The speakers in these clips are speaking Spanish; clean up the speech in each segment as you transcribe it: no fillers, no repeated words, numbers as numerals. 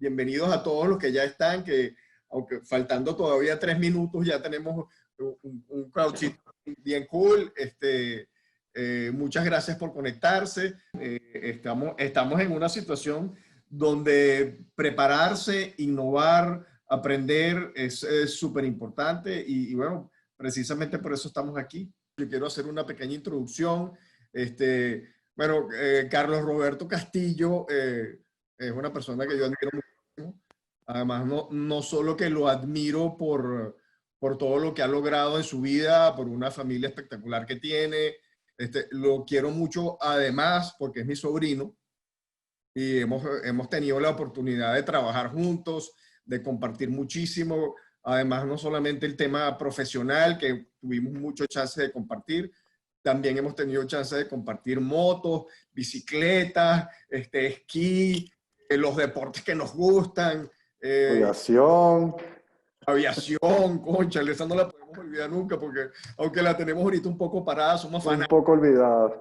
bienvenidos a todos los que ya están, que aunque faltando todavía 3 minutos ya tenemos un crowdcito bien cool. Muchas gracias por conectarse. Estamos en una situación donde prepararse, innovar, aprender es súper importante y bueno, precisamente por eso estamos aquí. Yo quiero hacer una pequeña introducción. Bueno, Carlos Roberto Castillo es una persona que yo admiro muchísimo. Además, no solo que lo admiro por todo lo que ha logrado en su vida, por una familia espectacular que tiene, lo quiero mucho además porque es mi sobrino y hemos tenido la oportunidad de trabajar juntos, de compartir muchísimo. Además, no solamente el tema profesional, que tuvimos mucho chance de compartir, también hemos tenido chance de compartir motos, bicicletas, esquí, los deportes que nos gustan. Aviación. Aviación, cónchale, esa no la podemos olvidar nunca porque aunque la tenemos ahorita un poco parada, somos Un fanáticos. poco olvidada.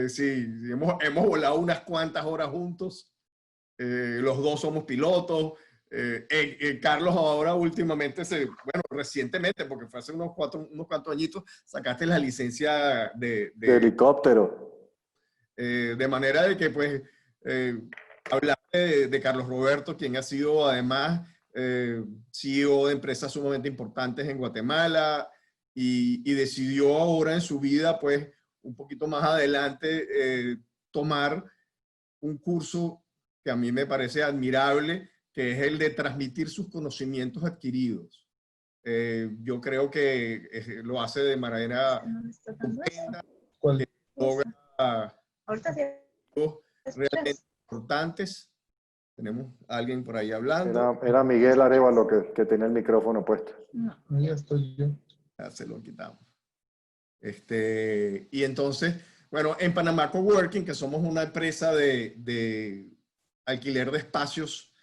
Sí, hemos volado unas cuantas horas juntos. Los dos somos pilotos. Carlos ahora últimamente, bueno, recientemente, porque fue hace unos cuantos añitos, sacaste la licencia de helicóptero. De manera de que, pues, hablar de Carlos Roberto, quien ha sido además CEO de empresas sumamente importantes en Guatemala y decidió ahora en su vida, pues, un poquito más adelante, tomar un curso que a mí me parece admirable, que es el de transmitir sus conocimientos adquiridos. Yo creo que lo hace de manera estupenda, logra realmente importantes. Tenemos a alguien por ahí hablando. Era Miguel Arevalo que tenía el micrófono puesto. No, ya estoy yo. Ya se lo quitamos. Y entonces, bueno, en Panamá Coworking, que somos una empresa de alquiler de espacios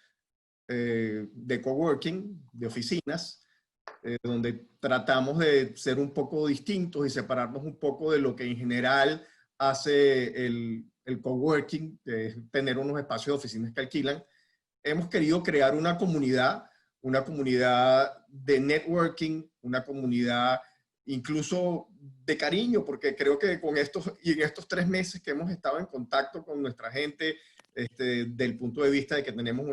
de coworking, de oficinas, donde tratamos de ser un poco distintos y separarnos un poco de lo que en general hace el coworking, que es tener unos espacios de oficinas que alquilan. Hemos querido crear una comunidad de networking, una comunidad incluso de cariño, porque creo que en estos 3 meses que hemos estado en contacto con nuestra gente, del punto de vista de que tenemos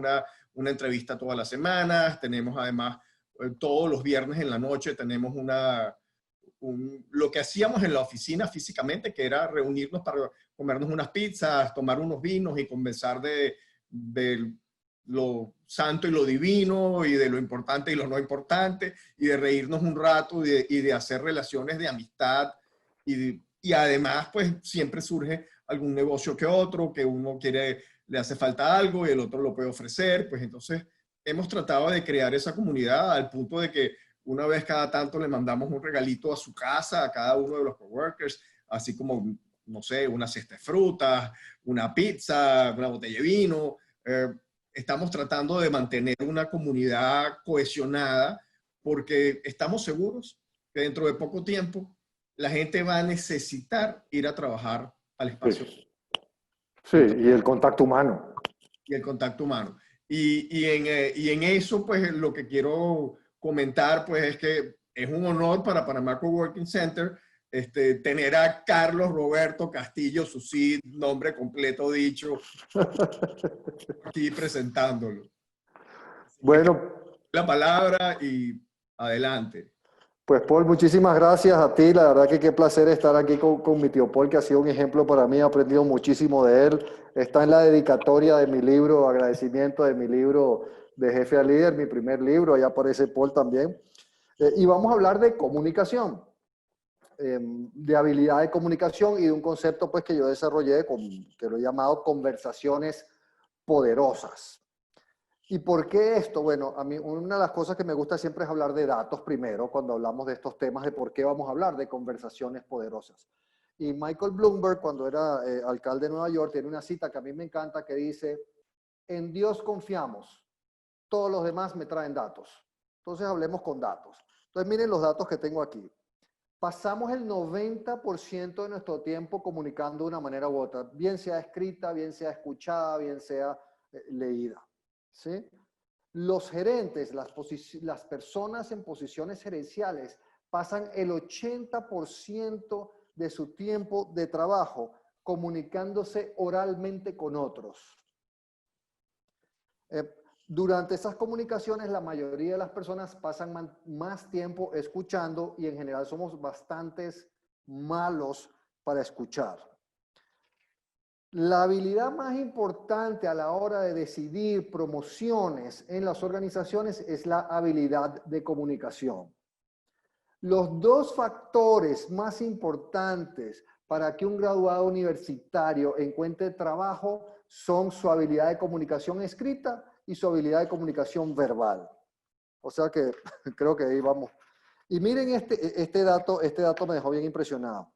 una entrevista todas las semanas, tenemos además todos los viernes en la noche, tenemos lo que hacíamos en la oficina físicamente, que era reunirnos para comernos unas pizzas, tomar unos vinos y conversar de lo santo y lo divino, y de lo importante y lo no importante, y de reírnos un rato y de hacer relaciones de amistad. Y además, pues siempre surge algún negocio que otro, que uno le hace falta algo y el otro lo puede ofrecer. Pues entonces hemos tratado de crear esa comunidad al punto de que una vez cada tanto le mandamos un regalito a su casa, a cada uno de los coworkers, así como, no sé, una cesta de frutas, una pizza, una botella de vino. Estamos tratando de mantener una comunidad cohesionada porque estamos seguros que dentro de poco tiempo la gente va a necesitar ir a trabajar al espacio. Sí, y el contacto humano. Y el contacto humano. Y en eso, pues, lo que quiero comentar, pues, es que es un honor para Panamá Coworking Center tener a Carlos Roberto Castillo, su nombre completo dicho, aquí presentándolo. Bueno, La palabra y adelante. pues Paul, muchísimas gracias a ti. La verdad que qué placer estar aquí con mi tío Paul, que ha sido un ejemplo para mí. He aprendido muchísimo de él. Está en la dedicatoria de mi libro, agradecimiento de mi libro de Jefe a Líder, mi primer libro. Ahí aparece Paul también. Y vamos a hablar de comunicación, de habilidad de comunicación y de un concepto pues, que yo desarrollé, que lo he llamado conversaciones poderosas. ¿Y por qué esto? Bueno, a mí una de las cosas que me gusta siempre es hablar de datos primero, cuando hablamos de estos temas, de por qué vamos a hablar de conversaciones poderosas. Y Michael Bloomberg, cuando era alcalde de Nueva York, tiene una cita que a mí me encanta que dice, en Dios confiamos, todos los demás me traen datos. Entonces hablemos con datos. Entonces miren los datos que tengo aquí. Pasamos el 90% de nuestro tiempo comunicando de una manera u otra, bien sea escrita, bien sea escuchada, bien sea leída. ¿sí? Los gerentes, las personas en posiciones gerenciales pasan el 80% de su tiempo de trabajo comunicándose oralmente con otros. Durante esas comunicaciones, la mayoría de las personas pasan más tiempo escuchando y en general somos bastantes malos para escuchar. La habilidad más importante a la hora de decidir promociones en las organizaciones es la habilidad de comunicación. Los dos factores más importantes para que un graduado universitario encuentre trabajo son su habilidad de comunicación escrita y su habilidad de comunicación verbal. O sea que creo que ahí vamos. Y miren este dato me dejó bien impresionado.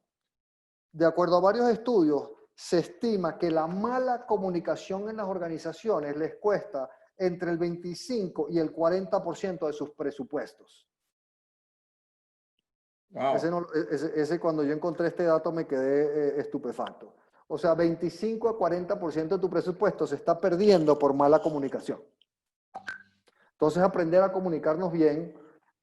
De acuerdo a varios estudios, se estima que la mala comunicación en las organizaciones les cuesta entre el 25 y el 40% de sus presupuestos. Wow. Ese cuando yo encontré este dato me quedé estupefacto. O sea, 25 a 40% de tu presupuesto se está perdiendo por mala comunicación. Entonces, aprender a comunicarnos bien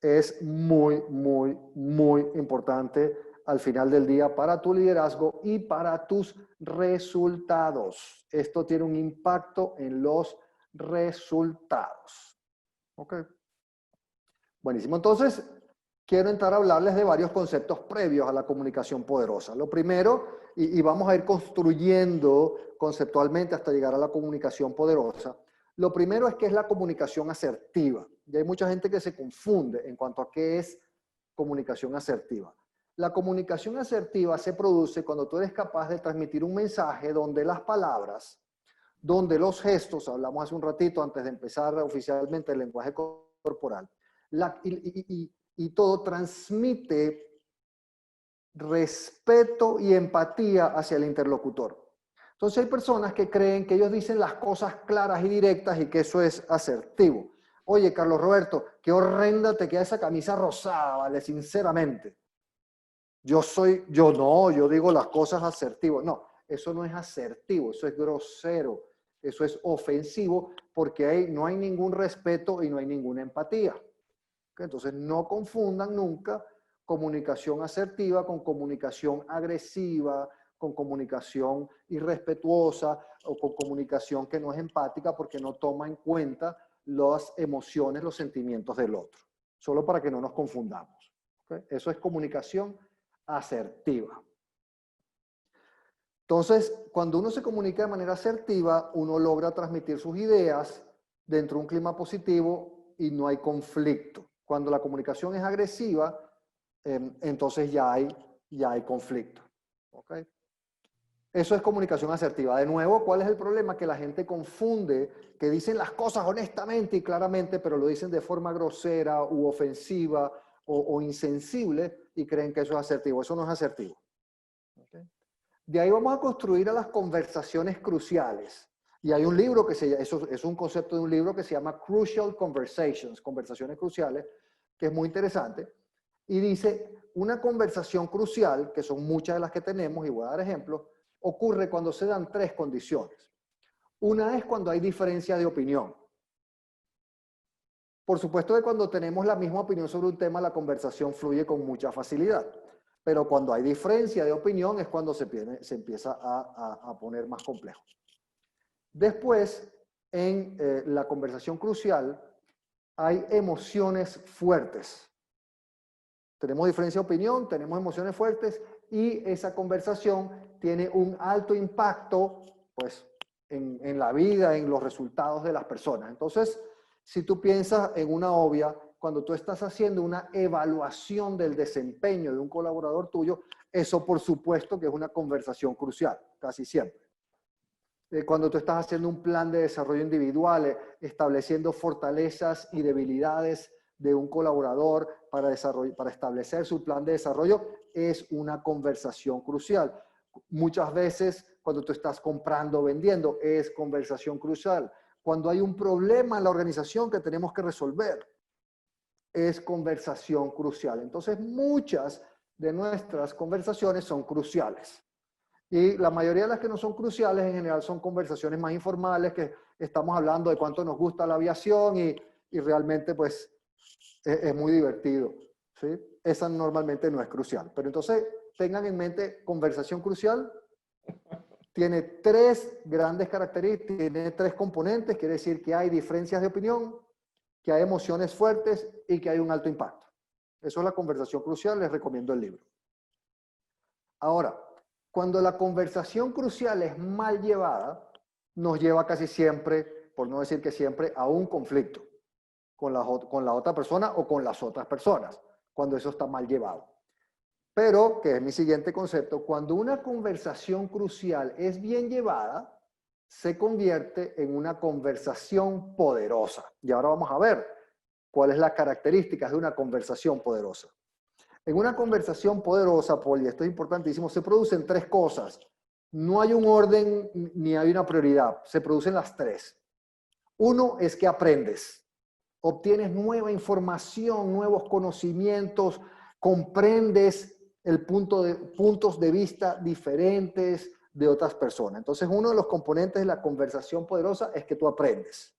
es muy, muy, muy importante al final del día para tu liderazgo y para tus resultados. Esto tiene un impacto en los resultados. ¿Ok? Buenísimo. Entonces, quiero entrar a hablarles de varios conceptos previos a la comunicación poderosa. Lo primero, y vamos a ir construyendo conceptualmente hasta llegar a la comunicación poderosa. Lo primero es que es la comunicación asertiva. Y hay mucha gente que se confunde en cuanto a qué es comunicación asertiva. La comunicación asertiva se produce cuando tú eres capaz de transmitir un mensaje donde las palabras, donde los gestos, hablamos hace un ratito antes de empezar oficialmente el lenguaje corporal, y todo transmite respeto y empatía hacia el interlocutor. Entonces hay personas que creen que ellos dicen las cosas claras y directas y que eso es asertivo. Oye, Carlos Roberto, qué horrenda te queda esa camisa rosada, ¿vale? Sinceramente. Yo digo las cosas asertivo. No, eso no es asertivo, eso es grosero, eso es ofensivo porque no hay ningún respeto y no hay ninguna empatía. Entonces, no confundan nunca comunicación asertiva con comunicación agresiva, con comunicación irrespetuosa o con comunicación que no es empática porque no toma en cuenta las emociones, los sentimientos del otro. Solo para que no nos confundamos. ¿Okay? Eso es comunicación asertiva. Entonces, cuando uno se comunica de manera asertiva, uno logra transmitir sus ideas dentro de un clima positivo y no hay conflicto. Cuando la comunicación es agresiva, entonces ya hay conflicto. ¿Okay? Eso es comunicación asertiva. De nuevo, ¿cuál es el problema? Que la gente confunde, que dicen las cosas honestamente y claramente, pero lo dicen de forma grosera u ofensiva o insensible y creen que eso es asertivo. Eso no es asertivo. ¿Okay? De ahí vamos a construir a las conversaciones cruciales. Y hay un libro eso es un concepto de un libro que se llama Crucial Conversations, conversaciones cruciales, que es muy interesante. Y dice, una conversación crucial, que son muchas de las que tenemos, y voy a dar ejemplos, ocurre cuando se dan tres condiciones. Una es cuando hay diferencia de opinión. Por supuesto que cuando tenemos la misma opinión sobre un tema, la conversación fluye con mucha facilidad. Pero cuando hay diferencia de opinión es cuando se empieza a poner más complejo. Después, en la conversación crucial, hay emociones fuertes. Tenemos diferencia de opinión, tenemos emociones fuertes y esa conversación tiene un alto impacto pues, en la vida, en los resultados de las personas. Entonces, si tú piensas en una obvia, cuando tú estás haciendo una evaluación del desempeño de un colaborador tuyo, eso por supuesto que es una conversación crucial, casi siempre. Cuando tú estás haciendo un plan de desarrollo individual, estableciendo fortalezas y debilidades de un colaborador para establecer su plan de desarrollo, es una conversación crucial. Muchas veces, cuando tú estás comprando o vendiendo, es conversación crucial. Cuando hay un problema en la organización que tenemos que resolver, es conversación crucial. Entonces, muchas de nuestras conversaciones son cruciales. Y la mayoría de las que no son cruciales en general son conversaciones más informales, que estamos hablando de cuánto nos gusta la aviación y realmente pues es muy divertido, ¿sí? Esa normalmente no es crucial. Pero entonces tengan en mente, conversación crucial tiene tres grandes características, tiene tres componentes, quiere decir que hay diferencias de opinión, que hay emociones fuertes y que hay un alto impacto. Eso es la conversación crucial, les recomiendo el libro. Ahora, cuando la conversación crucial es mal llevada, nos lleva casi siempre, por no decir que siempre, a un conflicto con la otra persona o con las otras personas, cuando eso está mal llevado. Pero, que es mi siguiente concepto, cuando una conversación crucial es bien llevada, se convierte en una conversación poderosa. Y ahora vamos a ver cuál es la característica de una conversación poderosa. En una conversación poderosa, Paul, y esto es importantísimo, se producen tres cosas. No hay un orden ni hay una prioridad, se producen las tres. Uno es que aprendes, obtienes nueva información, nuevos conocimientos, comprendes puntos de vista diferentes de otras personas. Entonces, uno de los componentes de la conversación poderosa es que tú aprendes.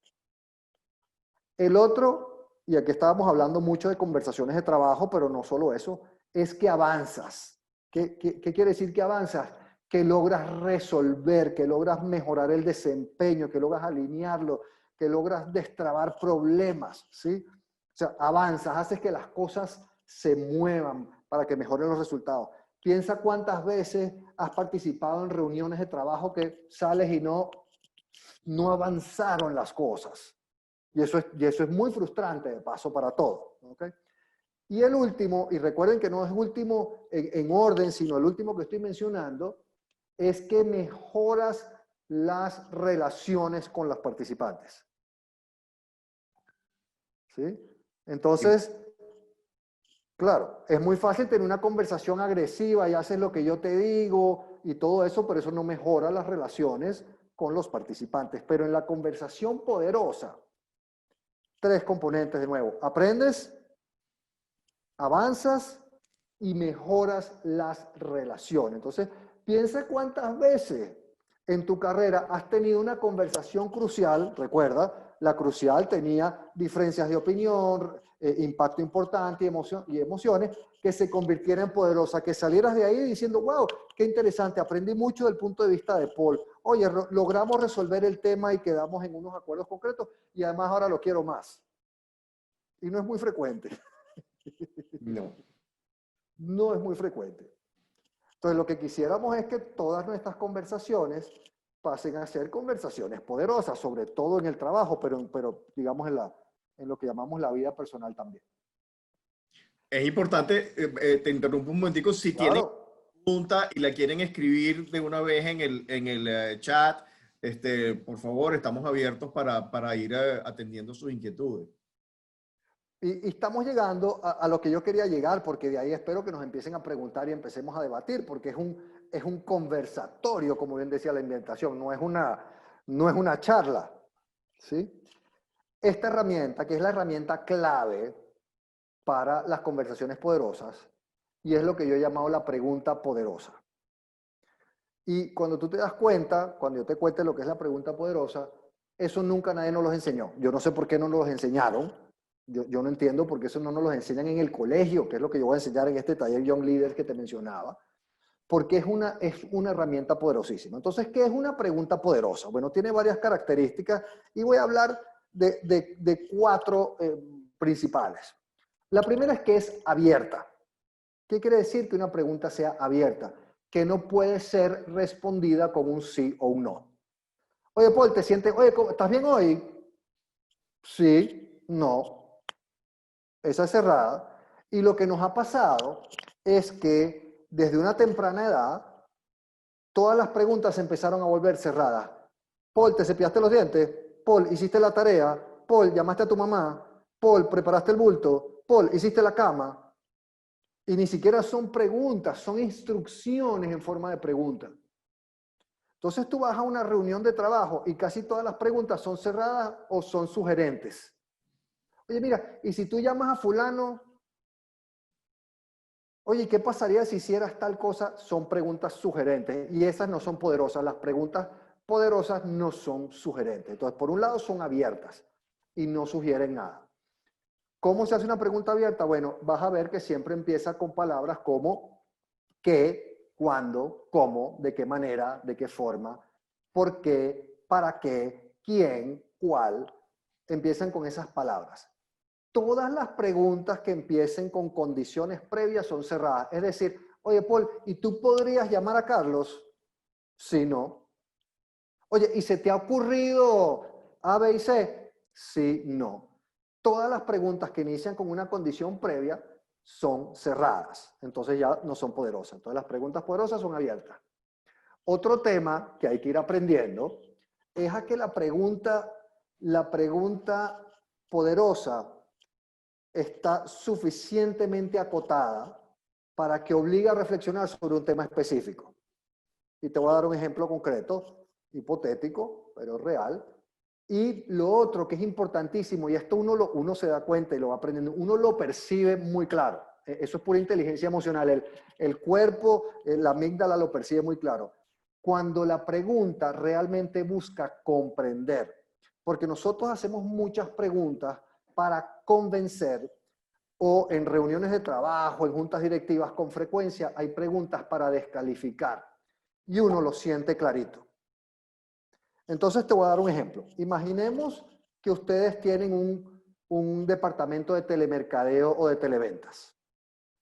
El otro, y aquí estábamos hablando mucho de conversaciones de trabajo, pero no solo eso, es que avanzas. ¿Qué quiere decir que avanzas? Que logras resolver, que logras mejorar el desempeño, que logras alinearlo, que logras destrabar problemas, ¿sí? O sea, avanzas, haces que las cosas se muevan para que mejoren los resultados. Piensa cuántas veces has participado en reuniones de trabajo que sales y no avanzaron las cosas. Y eso es muy frustrante, de paso, para todo. ¿Okay? Y el último, y recuerden que no es último en orden, sino el último que estoy mencionando, es que mejoras las relaciones con los participantes. ¿Sí? Entonces, claro, es muy fácil tener una conversación agresiva y haces lo que yo te digo y todo eso, pero eso no mejora las relaciones con los participantes. Pero en la conversación poderosa, tres componentes de nuevo. Aprendes, avanzas y mejoras las relaciones. Entonces, piensa cuántas veces en tu carrera has tenido una conversación crucial. Recuerda, la crucial tenía diferencias de opinión, impacto importante y emociones que se convirtieran en poderosas, que salieras de ahí diciendo, wow, qué interesante, aprendí mucho del punto de vista de Paul. Oye, logramos resolver el tema y quedamos en unos acuerdos concretos y además ahora lo quiero más. Y no es muy frecuente. No. No es muy frecuente. Entonces, lo que quisiéramos es que todas nuestras conversaciones pasen a ser conversaciones poderosas, sobre todo en el trabajo, pero digamos en lo que llamamos la vida personal también. Es importante, te interrumpo un momentico, si tienen Claro. pregunta y la quieren escribir de una vez en el chat, por favor, estamos abiertos para ir atendiendo sus inquietudes. Y estamos llegando a lo que yo quería llegar, porque de ahí espero que nos empiecen a preguntar y empecemos a debatir, porque es un conversatorio, como bien decía la invitación, no es una charla, ¿sí? Esta herramienta, que es la herramienta clave para las conversaciones poderosas, y es lo que yo he llamado la pregunta poderosa. Y cuando tú te das cuenta, cuando yo te cuente lo que es la pregunta poderosa, eso nunca nadie nos los enseñó. Yo no sé por qué no nos los enseñaron. Yo no entiendo por qué eso no nos lo enseñan en el colegio, que es lo que yo voy a enseñar en este taller Young Leaders que te mencionaba, porque es una herramienta poderosísima. Entonces, ¿qué es una pregunta poderosa? Bueno, tiene varias características y voy a hablar de cuatro principales. La primera es que es abierta. ¿Qué quiere decir que una pregunta sea abierta? Que no puede ser respondida con un sí o un no. Oye, Paul, ¿te sientes? Oye, ¿estás bien hoy? Sí, no. Esa es cerrada. Y lo que nos ha pasado es que desde una temprana edad, todas las preguntas empezaron a volver cerradas. Paul, ¿te cepillaste los dientes? Paul, ¿hiciste la tarea? Paul, ¿llamaste a tu mamá? Paul, ¿preparaste el bulto? Paul, ¿hiciste la cama? Y ni siquiera son preguntas, son instrucciones en forma de pregunta. Entonces tú vas a una reunión de trabajo y casi todas las preguntas son cerradas o son sugerentes. Oye, mira, y si tú llamas a fulano, Oye, ¿qué pasaría si hicieras tal cosa? Son preguntas sugerentes y esas no son poderosas. Las preguntas poderosas no son sugerentes. Entonces, por un lado son abiertas y no sugieren nada. ¿Cómo se hace una pregunta abierta? Bueno, vas a ver que siempre empieza con palabras como qué, cuándo, cómo, de qué manera, de qué forma, por qué, para qué, quién, cuál. Empiezan con esas palabras. Todas las preguntas que empiecen con condiciones previas son cerradas. Es decir, oye, Paul, ¿y tú podrías llamar a Carlos? Sí, no. Oye, ¿y se te ha ocurrido A, B y C? Sí, no. Todas las preguntas que inician con una condición previa son cerradas. Entonces ya no son poderosas. Entonces las preguntas poderosas son abiertas. Otro tema que hay que ir aprendiendo es a que la pregunta poderosa está suficientemente acotada para que obligue a reflexionar sobre un tema específico. Y te voy a dar un ejemplo concreto, hipotético, pero real. Y lo otro que es importantísimo, y esto uno se da cuenta y lo va aprendiendo, uno lo percibe muy claro. Eso es pura inteligencia emocional. El cuerpo, la amígdala lo percibe muy claro. Cuando la pregunta realmente busca comprender, porque nosotros hacemos muchas preguntas para convencer, o en reuniones de trabajo, en juntas directivas, con frecuencia hay preguntas para descalificar y uno lo siente clarito. Entonces te voy a dar un ejemplo. Imaginemos que ustedes tienen un departamento de telemercadeo o de televentas.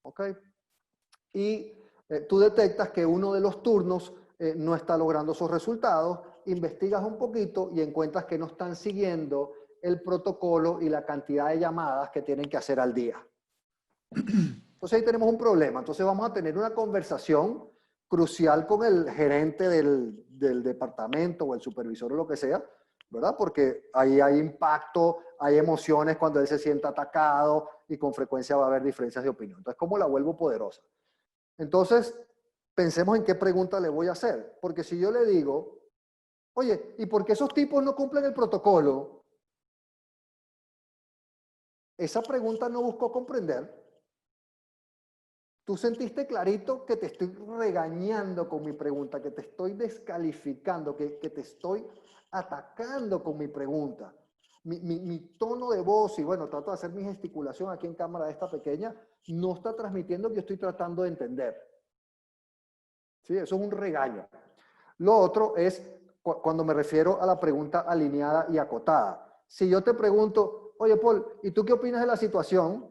¿Ok? Y tú detectas que uno de los turnos no está logrando sus resultados, investigas un poquito y encuentras que no están siguiendo el protocolo y la cantidad de llamadas que tienen que hacer al día. Entonces ahí tenemos un problema. Entonces vamos a tener una conversación crucial con el gerente del departamento o el supervisor o lo que sea, ¿verdad? Porque ahí hay impacto, hay emociones cuando él se sienta atacado y con frecuencia va a haber diferencias de opinión. Entonces, ¿cómo la vuelvo poderosa? Entonces, pensemos en qué pregunta le voy a hacer. Porque si yo le digo, oye, ¿y por qué esos tipos no cumplen el protocolo? Esa pregunta no buscó comprender. Tú sentiste clarito que te estoy regañando con mi pregunta, que te estoy descalificando, que te estoy atacando con mi pregunta. Mi tono de voz, y bueno, trato de hacer mi gesticulación aquí en cámara de esta pequeña, no está transmitiendo que yo estoy tratando de entender. ¿Sí? Eso es un regaño. Lo otro es cuando me refiero a la pregunta alineada y acotada. Si yo te pregunto, oye Paul, ¿y tú qué opinas de la situación?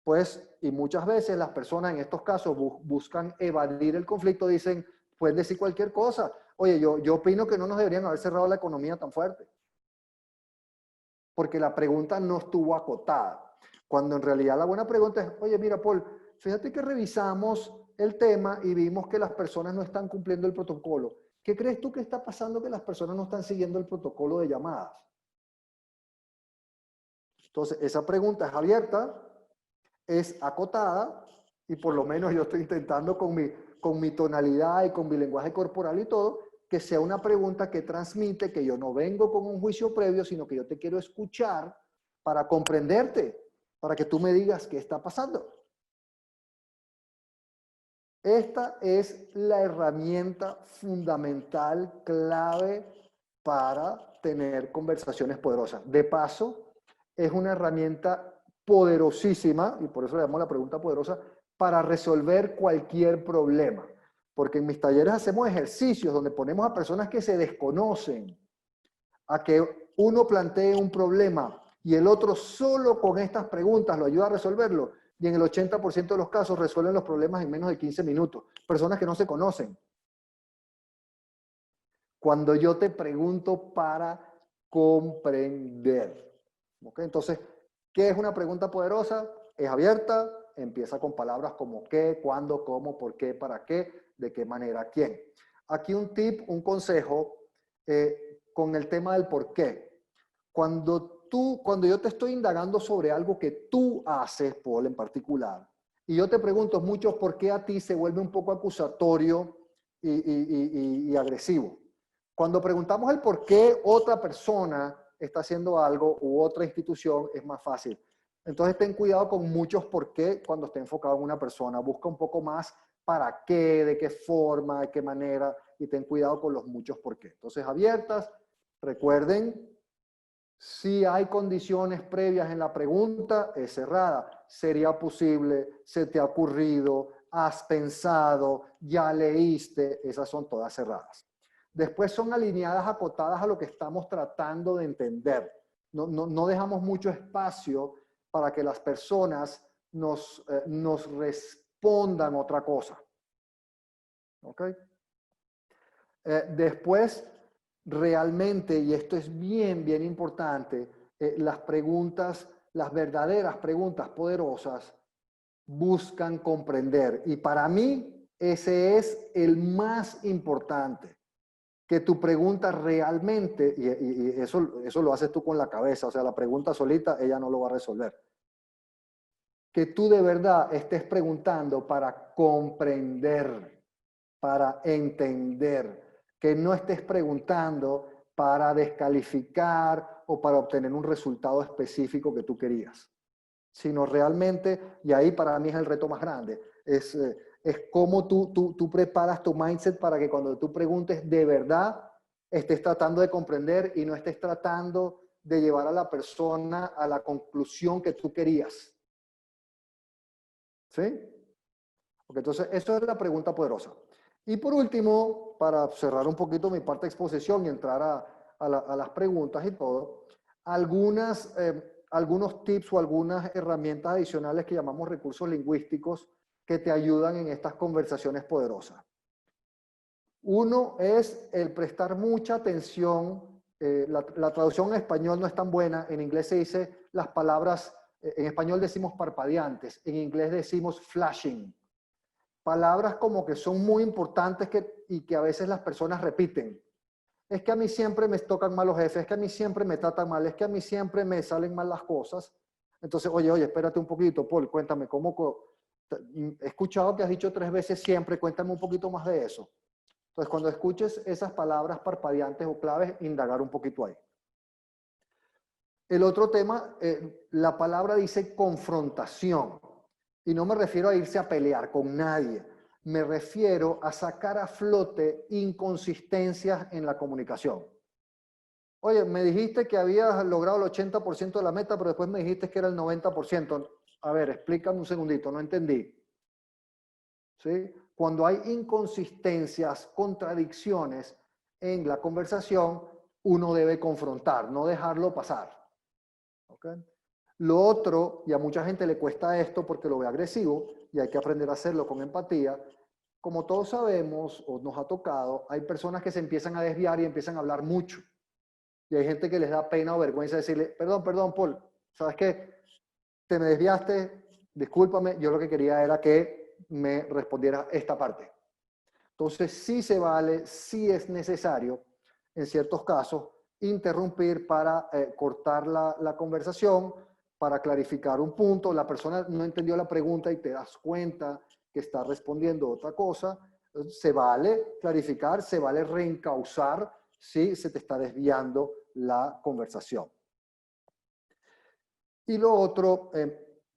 Pues, y muchas veces las personas en estos casos buscan evadir el conflicto, dicen, pueden decir cualquier cosa. Oye, yo opino que no nos deberían haber cerrado la economía tan fuerte. Porque la pregunta no estuvo acotada. Cuando en realidad la buena pregunta es, oye, mira, Paul, fíjate que revisamos el tema y vimos que las personas no están cumpliendo el protocolo. ¿Qué crees tú que está pasando que las personas no están siguiendo el protocolo de llamadas? Entonces, esa pregunta es abierta, es acotada y por lo menos yo estoy intentando con mi tonalidad y con mi lenguaje corporal y todo, que sea una pregunta que transmite que yo no vengo con un juicio previo, sino que yo te quiero escuchar para comprenderte, para que tú me digas qué está pasando. Esta es la herramienta fundamental, clave para tener conversaciones poderosas. De paso, es una herramienta poderosísima, y por eso le llamamos la pregunta poderosa, para resolver cualquier problema. Porque en mis talleres hacemos ejercicios donde ponemos a personas que se desconocen a que uno plantee un problema y el otro solo con estas preguntas lo ayuda a resolverlo. Y en el 80% de los casos resuelven los problemas en menos de 15 minutos. Personas que no se conocen. Cuando yo te pregunto para comprender. ¿Okay? Entonces, ¿qué es una pregunta poderosa? Es abierta, empieza con palabras como qué, cuándo, cómo, por qué, para qué, de qué manera, quién. Aquí un tip, un consejo con el tema del por qué. Cuando yo te estoy indagando sobre algo que tú haces, Paul, en particular, y yo te pregunto mucho por qué a ti se vuelve un poco acusatorio y agresivo. Cuando preguntamos el por qué otra persona está haciendo algo u otra institución, es más fácil. Entonces ten cuidado con muchos por qué cuando esté enfocado en una persona. Busca un poco más para qué, de qué forma, de qué manera, y ten cuidado con los muchos por qué. Entonces, abiertas, recuerden, si hay condiciones previas en la pregunta, es cerrada. ¿Sería posible? ¿Se te ha ocurrido? ¿Has pensado? ¿Ya leíste? Esas son todas cerradas. Después son alineadas, acotadas a lo que estamos tratando de entender. No dejamos mucho espacio para que las personas nos respondan otra cosa. ¿Ok? Después, realmente, y esto es bien, bien importante, las preguntas, las verdaderas preguntas poderosas buscan comprender. Y para mí, ese es el más importante. Que tu pregunta realmente, y eso lo haces tú con la cabeza, o sea, la pregunta solita, ella no lo va a resolver. Que tú de verdad estés preguntando para comprender, para entender, que no estés preguntando para descalificar o para obtener un resultado específico que tú querías, sino realmente, y ahí para mí es el reto más grande, es cómo tú preparas tu mindset para que cuando tú preguntes de verdad estés tratando de comprender y no estés tratando de llevar a la persona a la conclusión que tú querías. ¿Sí? Porque entonces, eso es la pregunta poderosa. Y por último, para cerrar un poquito mi parte de exposición y entrar a las preguntas y todo, algunos tips o algunas herramientas adicionales que llamamos recursos lingüísticos que te ayudan en estas conversaciones poderosas. Uno es el prestar mucha atención. La traducción en español no es tan buena. En inglés se dice las palabras, en español decimos parpadeantes, en inglés decimos flashing. Palabras como que son muy importantes y que a veces las personas repiten. Es que a mí siempre me tocan mal los jefes, es que a mí siempre me tratan mal, es que a mí siempre me salen mal las cosas. Entonces, oye, espérate un poquito, Paul, cuéntame, he escuchado que has dicho 3 veces siempre, cuéntame un poquito más de eso. Entonces, cuando escuches esas palabras parpadeantes o claves, indagar un poquito ahí. El otro tema, la palabra dice confrontación. Y no me refiero a irse a pelear con nadie. Me refiero a sacar a flote inconsistencias en la comunicación. Oye, me dijiste que habías logrado el 80% de la meta, pero después me dijiste que era el 90%. A ver, explícame un segundito, no entendí. ¿Sí? Cuando hay inconsistencias, contradicciones en la conversación, uno debe confrontar, no dejarlo pasar. ¿Okay? Lo otro, y a mucha gente le cuesta esto porque lo ve agresivo, y hay que aprender a hacerlo con empatía. Como todos sabemos, o nos ha tocado, hay personas que se empiezan a desviar y empiezan a hablar mucho. Y hay gente que les da pena o vergüenza decirle, perdón, Paul, ¿sabes qué? Te me desviaste, discúlpame, yo lo que quería era que me respondiera esta parte. Entonces, sí se vale, sí es necesario, en ciertos casos, interrumpir para cortar la conversación, para clarificar un punto. La persona no entendió la pregunta y te das cuenta que está respondiendo otra cosa. Se vale clarificar, se vale reencauzar si se te está desviando la conversación. Y lo otro,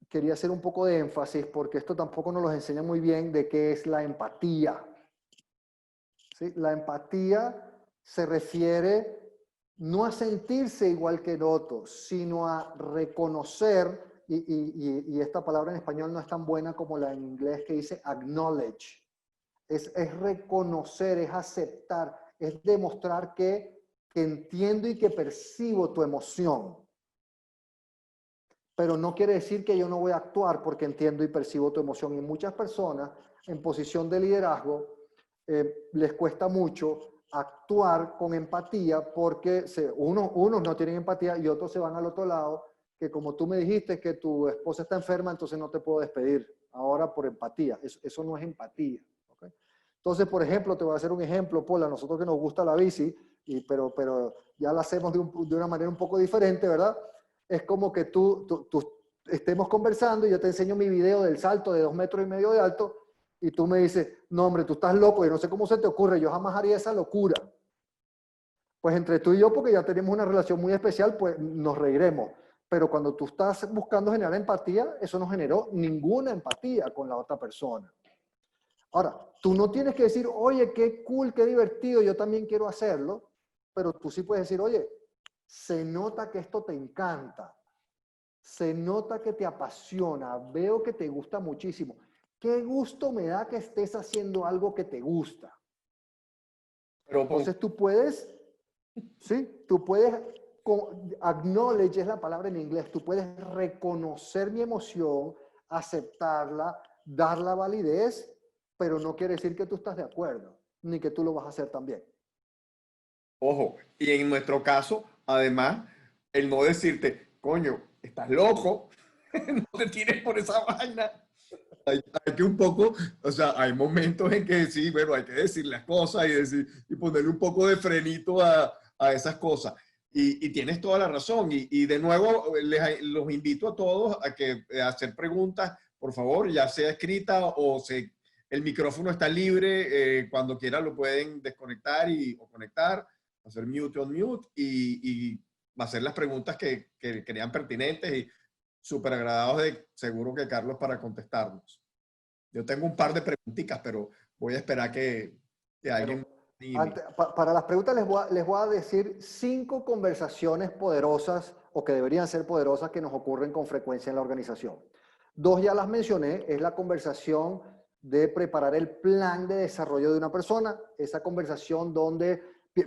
quería hacer un poco de énfasis porque esto tampoco nos lo enseña muy bien de qué es la empatía. ¿Sí? La empatía se refiere no a sentirse igual que el otro, sino a reconocer, y esta palabra en español no es tan buena como la en inglés que dice acknowledge. Es reconocer, es aceptar, es demostrar que entiendo y que percibo tu emoción. Pero no quiere decir que yo no voy a actuar porque entiendo y percibo tu emoción. Y muchas personas en posición de liderazgo les cuesta mucho actuar con empatía porque unos no tienen empatía y otros se van al otro lado, que como tú me dijiste que tu esposa está enferma, entonces no te puedo despedir ahora por empatía. Eso no es empatía. ¿Okay? Entonces, por ejemplo, te voy a hacer un ejemplo, Paul, a nosotros que nos gusta la bici, pero ya la hacemos de una manera un poco diferente, ¿verdad? Es como que tú estemos conversando y yo te enseño mi video del salto de 2,5 metros de alto y tú me dices, no hombre, tú estás loco, yo no sé cómo se te ocurre, yo jamás haría esa locura. Pues entre tú y yo, porque ya tenemos una relación muy especial, pues nos reiremos. pero cuando tú estás buscando generar empatía, eso no generó ninguna empatía con la otra persona. Ahora, tú no tienes que decir, oye, qué cool, qué divertido, yo también quiero hacerlo, pero tú sí puedes decir, oye, se nota que esto te encanta, se nota que te apasiona, veo que te gusta muchísimo. Qué gusto me da que estés haciendo algo que te gusta. Pero Entonces tú puedes, ¿sí? Tú puedes, acknowledge es la palabra en inglés, tú puedes reconocer mi emoción, aceptarla, dar la validez, pero no quiere decir que tú estás de acuerdo, ni que tú lo vas a hacer también. ojo, y en nuestro caso, además, el no decirte, coño, estás loco, no te tires por esa vaina. Hay que un poco, o sea, hay momentos en que sí, bueno, hay que decir las cosas y ponerle un poco de frenito a esas cosas. Y tienes toda la razón. Y de nuevo, los invito a todos a que a hacer preguntas, por favor, ya sea escrita el micrófono está libre, cuando quieran lo pueden desconectar o conectar, hacer mute on mute y hacer las preguntas que crean pertinentes y súper agradados de seguro que Carlos para contestarnos. Yo tengo un par de preguntitas, pero voy a esperar que alguien... Para las preguntas les voy a decir 5 conversaciones poderosas o que deberían ser poderosas que nos ocurren con frecuencia en la organización. 2 ya las mencioné, es la conversación de preparar el plan de desarrollo de una persona, esa conversación donde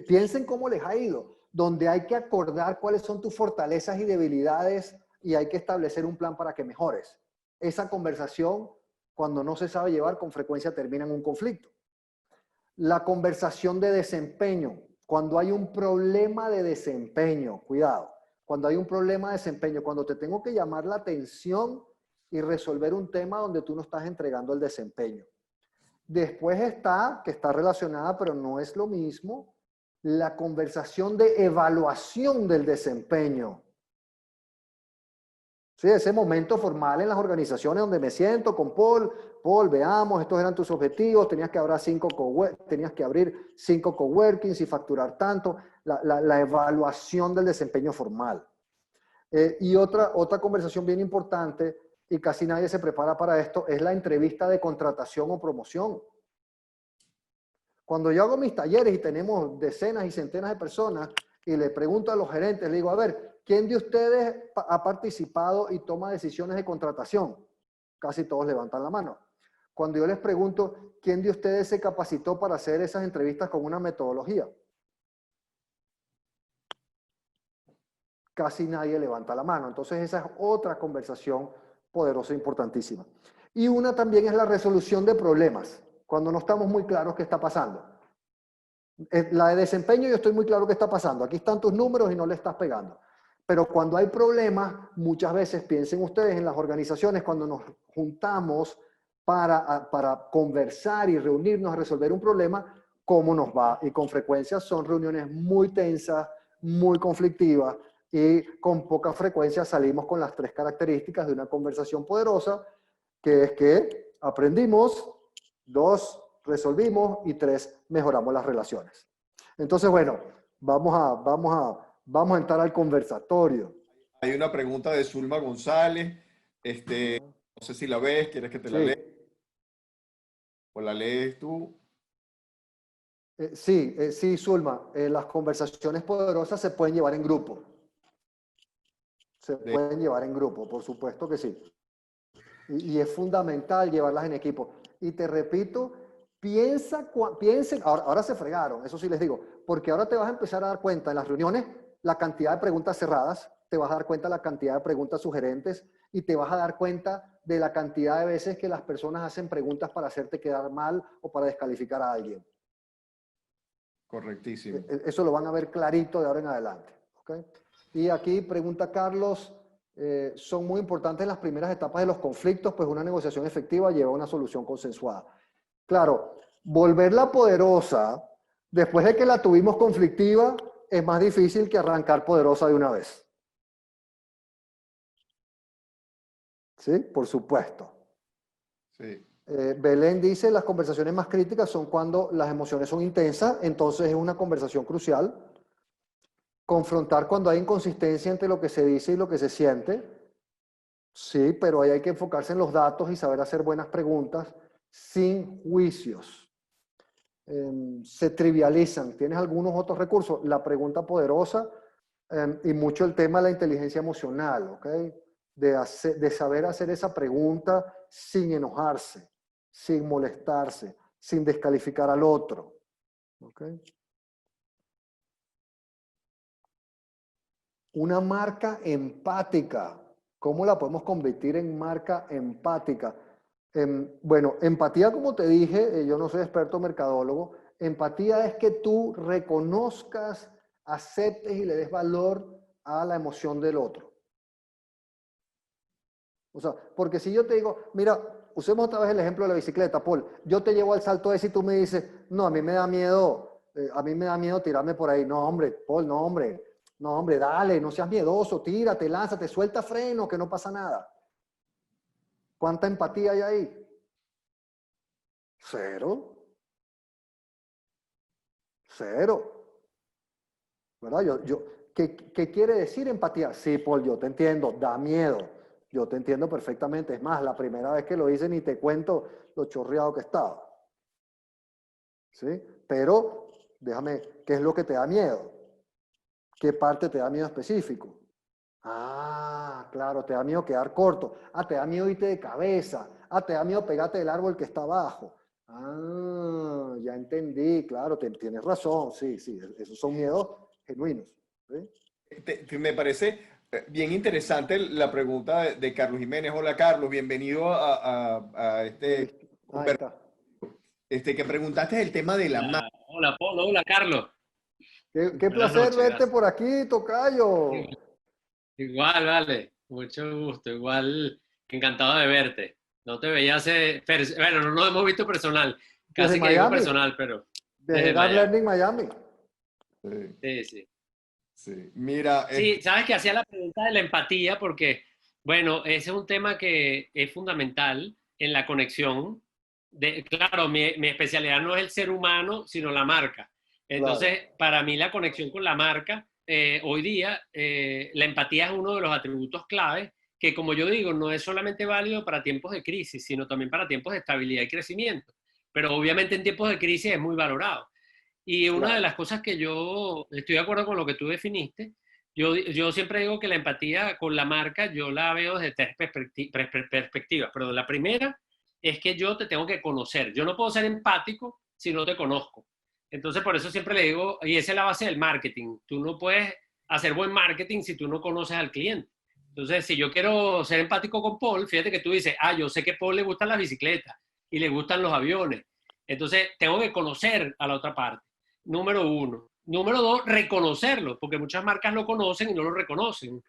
piensen cómo les ha ido, donde hay que acordar cuáles son tus fortalezas y debilidades y hay que establecer un plan para que mejores. Esa conversación, cuando no se sabe llevar, con frecuencia termina en un conflicto. La conversación de desempeño, cuando hay un problema de desempeño, cuidado, cuando hay un problema de desempeño, cuando te tengo que llamar la atención y resolver un tema donde tú no estás entregando el desempeño. Después está, que está relacionada, pero no es lo mismo, la conversación de evaluación del desempeño. Sí, ese momento formal en las organizaciones donde me siento con Paul, veamos, estos eran tus objetivos, tenías que abrir 5 coworkings y facturar tanto, la evaluación del desempeño formal. Y otra conversación bien importante, y casi nadie se prepara para esto, es la entrevista de contratación o promoción. Cuando yo hago mis talleres y tenemos decenas y centenas de personas y le pregunto a los gerentes, le digo, a ver, ¿quién de ustedes ha participado y toma decisiones de contratación? Casi todos levantan la mano. Cuando yo les pregunto, ¿quién de ustedes se capacitó para hacer esas entrevistas con una metodología? Casi nadie levanta la mano. Entonces esa es otra conversación poderosa e importantísima. Y una también es la resolución de problemas, cuando no estamos muy claros qué está pasando. La de desempeño yo estoy muy claro qué está pasando. Aquí están tus números y no le estás pegando. Pero cuando hay problemas, muchas veces piensen ustedes en las organizaciones, cuando nos juntamos para conversar y reunirnos a resolver un problema, ¿cómo nos va? Y con frecuencia son reuniones muy tensas, muy conflictivas y con poca frecuencia salimos con las 3 características de una conversación poderosa, que es que aprendimos, 2, resolvimos y 3, mejoramos las relaciones. Entonces, bueno, vamos a entrar al conversatorio. Hay una pregunta de Zulma González. No sé si la ves, ¿quieres que te la lea? ¿O la lees tú? Sí, Zulma. Las conversaciones poderosas se pueden llevar en grupo. Pueden llevar en grupo, por supuesto que sí. Y es fundamental llevarlas en equipo. Y te repito, piensen, ahora se fregaron, eso sí les digo, porque ahora te vas a empezar a dar cuenta en las reuniones la cantidad de preguntas cerradas, te vas a dar cuenta de la cantidad de preguntas sugerentes y te vas a dar cuenta de la cantidad de veces que las personas hacen preguntas para hacerte quedar mal o para descalificar a alguien. Correctísimo. Eso lo van a ver clarito de ahora en adelante. ¿Okay? Y aquí pregunta Carlos, son muy importantes las primeras etapas de los conflictos, pues una negociación efectiva lleva a una solución consensuada. Claro, volverla poderosa, después de que la tuvimos conflictiva, es más difícil que arrancar poderosa de una vez. ¿Sí? Por supuesto. Sí. Belén dice, las conversaciones más críticas son cuando las emociones son intensas, entonces es una conversación crucial. confrontar cuando hay inconsistencia entre lo que se dice y lo que se siente. Sí, pero ahí hay que enfocarse en los datos y saber hacer buenas preguntas sin juicios. Se trivializan. ¿Tienes algunos otros recursos? La pregunta poderosa y mucho el tema de la inteligencia emocional, ¿ok? De saber hacer esa pregunta sin enojarse, sin molestarse, sin descalificar al otro, ¿ok? Una marca empática. ¿Cómo la podemos convertir en marca empática? Bueno, empatía, como te dije, yo no soy experto mercadólogo. Empatía es que tú reconozcas, aceptes y le des valor a la emoción del otro. O sea, porque si yo te digo, mira, usemos otra vez el ejemplo de la bicicleta, Paul. Yo te llevo al salto ese y tú me dices, no, a mí me da miedo tirarme por ahí. No, hombre, Paul, no, hombre. No, hombre, dale, no seas miedoso, tírate, lánzate, suelta freno, que no pasa nada. ¿Cuánta empatía hay ahí? Cero. Cero. ¿Verdad? ¿Qué quiere decir empatía? Sí, Paul, yo te entiendo, da miedo. Yo te entiendo perfectamente. Es más, la primera vez que lo hice ni te cuento lo chorreado que estaba. ¿Sí? Pero, déjame, ¿qué es lo que te da miedo? ¿Qué parte te da miedo específico? Ah, claro, te da miedo quedar corto. Ah, te da miedo irte de cabeza. Ah, te da miedo pegarte del árbol que está abajo. Ah, ya entendí, claro, tienes razón, sí, sí, esos son miedos genuinos. ¿Sí? Me parece bien interesante la pregunta de Carlos Jiménez. Hola Carlos, bienvenido a este, Ahí está. que preguntaste el tema de la marca. Hola, hola Polo, hola Carlos. Qué Buenas placer noches, verte gracias. por aquí, tocayo. Igual, vale, mucho gusto, igual encantado de verte. No te veía bueno, no nos hemos visto personal, Desde casi que digo Miami, personal, pero desde desde Gap Miami. Learning Miami. Sí, Sí, sí. sí. Mira, Sí, sabes que hacía la pregunta de la empatía porque, bueno, ese es un tema que es fundamental en la conexión. Claro, mi especialidad no es el ser humano, sino la marca. Claro, Entonces, para mí la conexión con la marca, hoy día, la empatía es uno de los atributos clave que, como yo digo, no es solamente válido para tiempos de crisis, sino también para tiempos de estabilidad y crecimiento. Pero obviamente en tiempos de crisis es muy valorado. Y una de claro. las cosas que yo estoy de acuerdo con lo que tú definiste, yo siempre digo que la empatía con la marca yo la veo desde tres perspectivas. Pero la primera es que yo te tengo que conocer. Yo no puedo ser empático si no te conozco. Entonces, por eso siempre le digo, y esa es la base del marketing. Tú no puedes hacer buen marketing si tú no conoces al cliente. Entonces, si yo quiero ser empático con Paul, fíjate que tú dices, yo sé que a Paul le gustan las bicicletas y le gustan los aviones. Entonces, tengo que conocer a la otra parte. Número uno. Número dos, reconocerlo, porque muchas marcas lo conocen y no lo reconocen.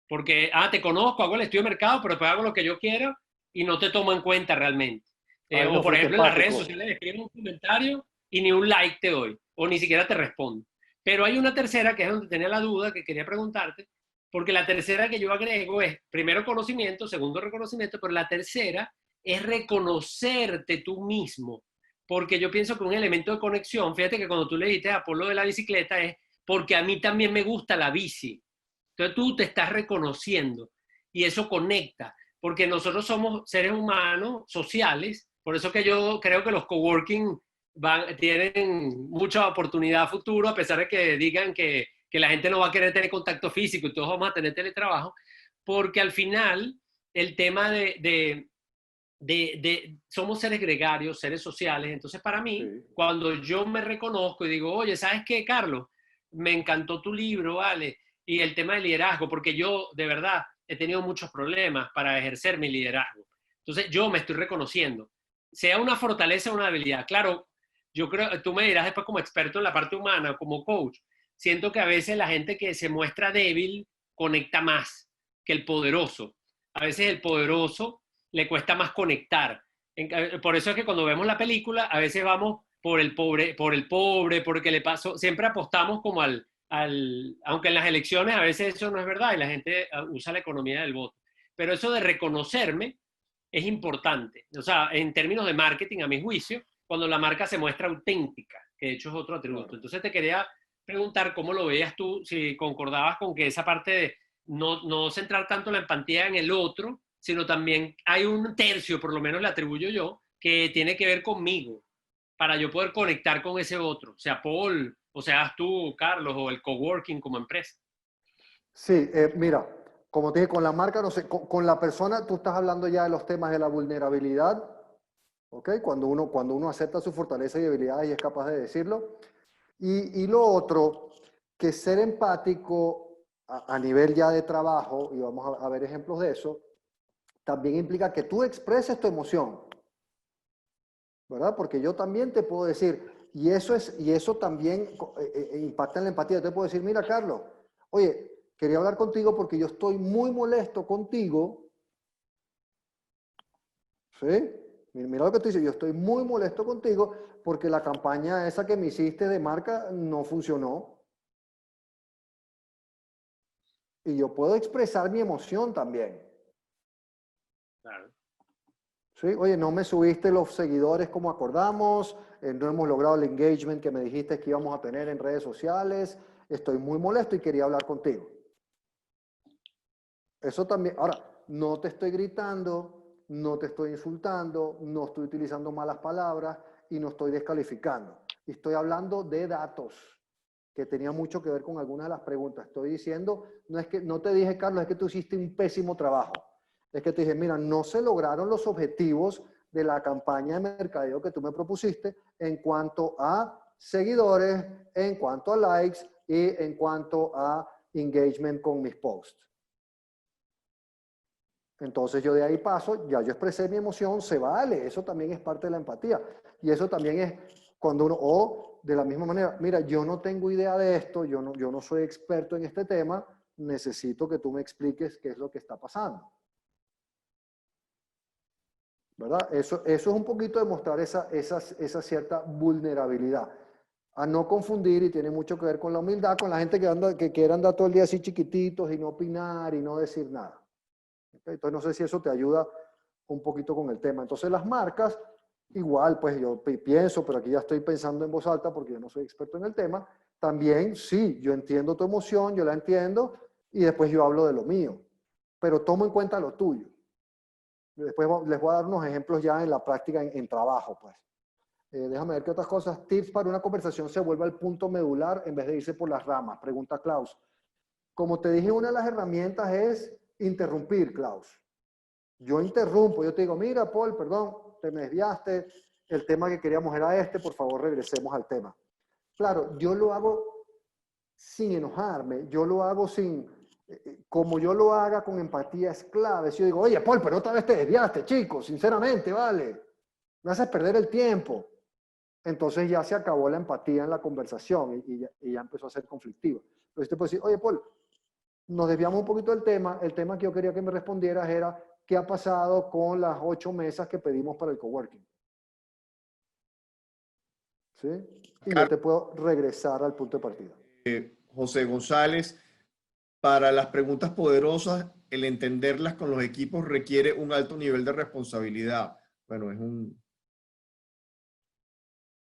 Porque, te conozco, hago el estudio de mercado, pero después hago lo que yo quiero y no te tomo en cuenta realmente. Ahí O no por fuiste ejemplo, en las redes empático. sociales escribo un comentario y ni un like te doy, o ni siquiera te respondo. Pero hay una tercera que es donde tenía la duda que quería preguntarte, porque la tercera que yo agrego es, primero conocimiento, segundo reconocimiento, pero la tercera es reconocerte tú mismo, porque yo pienso que un elemento de conexión, fíjate que cuando tú le dijiste a Polo de la bicicleta es porque a mí también me gusta la bici. Entonces tú te estás reconociendo y eso conecta, porque nosotros somos seres humanos sociales, por eso que yo creo que los coworking tienen mucha oportunidad a futuro, a pesar de que digan que la gente no va a querer tener contacto físico y todos vamos a tener teletrabajo, porque al final el tema somos seres gregarios, seres sociales. Entonces, para mí, Sí, cuando yo me reconozco y digo, oye, ¿sabes qué, Carlos? Me encantó tu libro, ¿vale? Y el tema del liderazgo, porque yo, de verdad, he tenido muchos problemas para ejercer mi liderazgo. Entonces, yo me estoy reconociendo. Sea una fortaleza o una debilidad. Claro, yo creo, tú me dirás después como experto en la parte humana, como coach, siento que a veces la gente que se muestra débil conecta más que el poderoso. A veces el poderoso le cuesta más conectar. Por eso es que cuando vemos la película, a veces vamos por el pobre, porque le pasó, siempre apostamos como aunque en las elecciones a veces eso no es verdad y la gente usa la economía del voto. Pero eso de reconocerme es importante. O sea, en términos de marketing, a mi juicio, cuando la marca se muestra auténtica, que de hecho es otro atributo. claro. Entonces te quería preguntar cómo lo veías tú, si concordabas con que esa parte de no centrar tanto la empatía en el otro, sino también hay un tercio, por lo menos le atribuyo yo, que tiene que ver conmigo, para yo poder conectar con ese otro, sea Paul, o seas tú, Carlos, o el coworking como empresa. Sí, mira, como te dije, con la marca, no sé, con la persona, tú estás hablando ya de los temas de la vulnerabilidad, ¿ok? Cuando uno acepta su fortaleza y debilidades y es capaz de decirlo. Y lo otro, que ser empático a nivel ya de trabajo, y vamos a ver ejemplos de eso, también implica que tú expreses tu emoción, ¿verdad? Porque yo también te puedo decir, y eso también impacta en la empatía. Yo te puedo decir, mira, Carlos, oye, quería hablar contigo porque yo estoy muy molesto contigo, ¿sí? Mira lo que te dice, yo estoy muy molesto contigo porque la campaña esa que me hiciste de marca no funcionó. Y yo puedo expresar mi emoción también. Claro. ¿Sí? Oye, no me subiste los seguidores como acordamos, no hemos logrado el engagement que me dijiste que íbamos a tener en redes sociales, estoy muy molesto y quería hablar contigo. Eso también, ahora, no te estoy gritando, no te estoy insultando, no estoy utilizando malas palabras y no estoy descalificando. Estoy hablando de datos, que tenía mucho que ver con algunas de las preguntas. Estoy diciendo, no es que, no te dije, Carlos, es que tú hiciste un pésimo trabajo. Es que te dije, mira, no se lograron los objetivos de la campaña de mercadeo que tú me propusiste en cuanto a seguidores, en cuanto a likes y en cuanto a engagement con mis posts. Entonces yo de ahí paso, ya yo expresé mi emoción, se vale, eso también es parte de la empatía. Y eso también es cuando uno, o de la misma manera, mira, yo no tengo idea de esto, yo no soy experto en este tema, necesito que tú me expliques qué es lo que está pasando. ¿Verdad? Eso es un poquito demostrar esa cierta vulnerabilidad. A no confundir, y tiene mucho que ver con la humildad, con la gente que quiere andar todo el día así chiquititos y no opinar y no decir nada. Entonces no sé si eso te ayuda un poquito con el tema. Entonces las marcas, igual, pues yo pienso, pero aquí ya estoy pensando en voz alta porque yo no soy experto en el tema, también sí, yo entiendo tu emoción, yo la entiendo y después yo hablo de lo mío, pero tomo en cuenta lo tuyo. Después les voy a dar unos ejemplos ya en la práctica en trabajo, pues. Déjame ver qué otras cosas. Tips para una conversación se vuelva al punto medular en vez de irse por las ramas. Pregunta Klaus. Como te dije, una de las herramientas es interrumpir, Klaus. Yo interrumpo, yo te digo, mira, Paul, perdón, te me desviaste, el tema que queríamos era este, por favor regresemos al tema. Claro, yo lo hago sin enojarme, yo lo hago sin, como yo lo haga con empatía es clave. Si yo digo, oye, Paul, pero otra vez te desviaste, chico, sinceramente, vale, me haces perder el tiempo. Entonces ya se acabó la empatía en la conversación y ya empezó a ser conflictiva. Entonces te puedo decir, oye, Paul, nos desviamos un poquito del tema. El tema que yo quería que me respondieras era qué ha pasado con las 8 mesas que pedimos para el coworking. ¿Sí? Y yo te puedo regresar al punto de partida. José González, para las preguntas poderosas, el entenderlas con los equipos requiere un alto nivel de responsabilidad. Bueno, es un...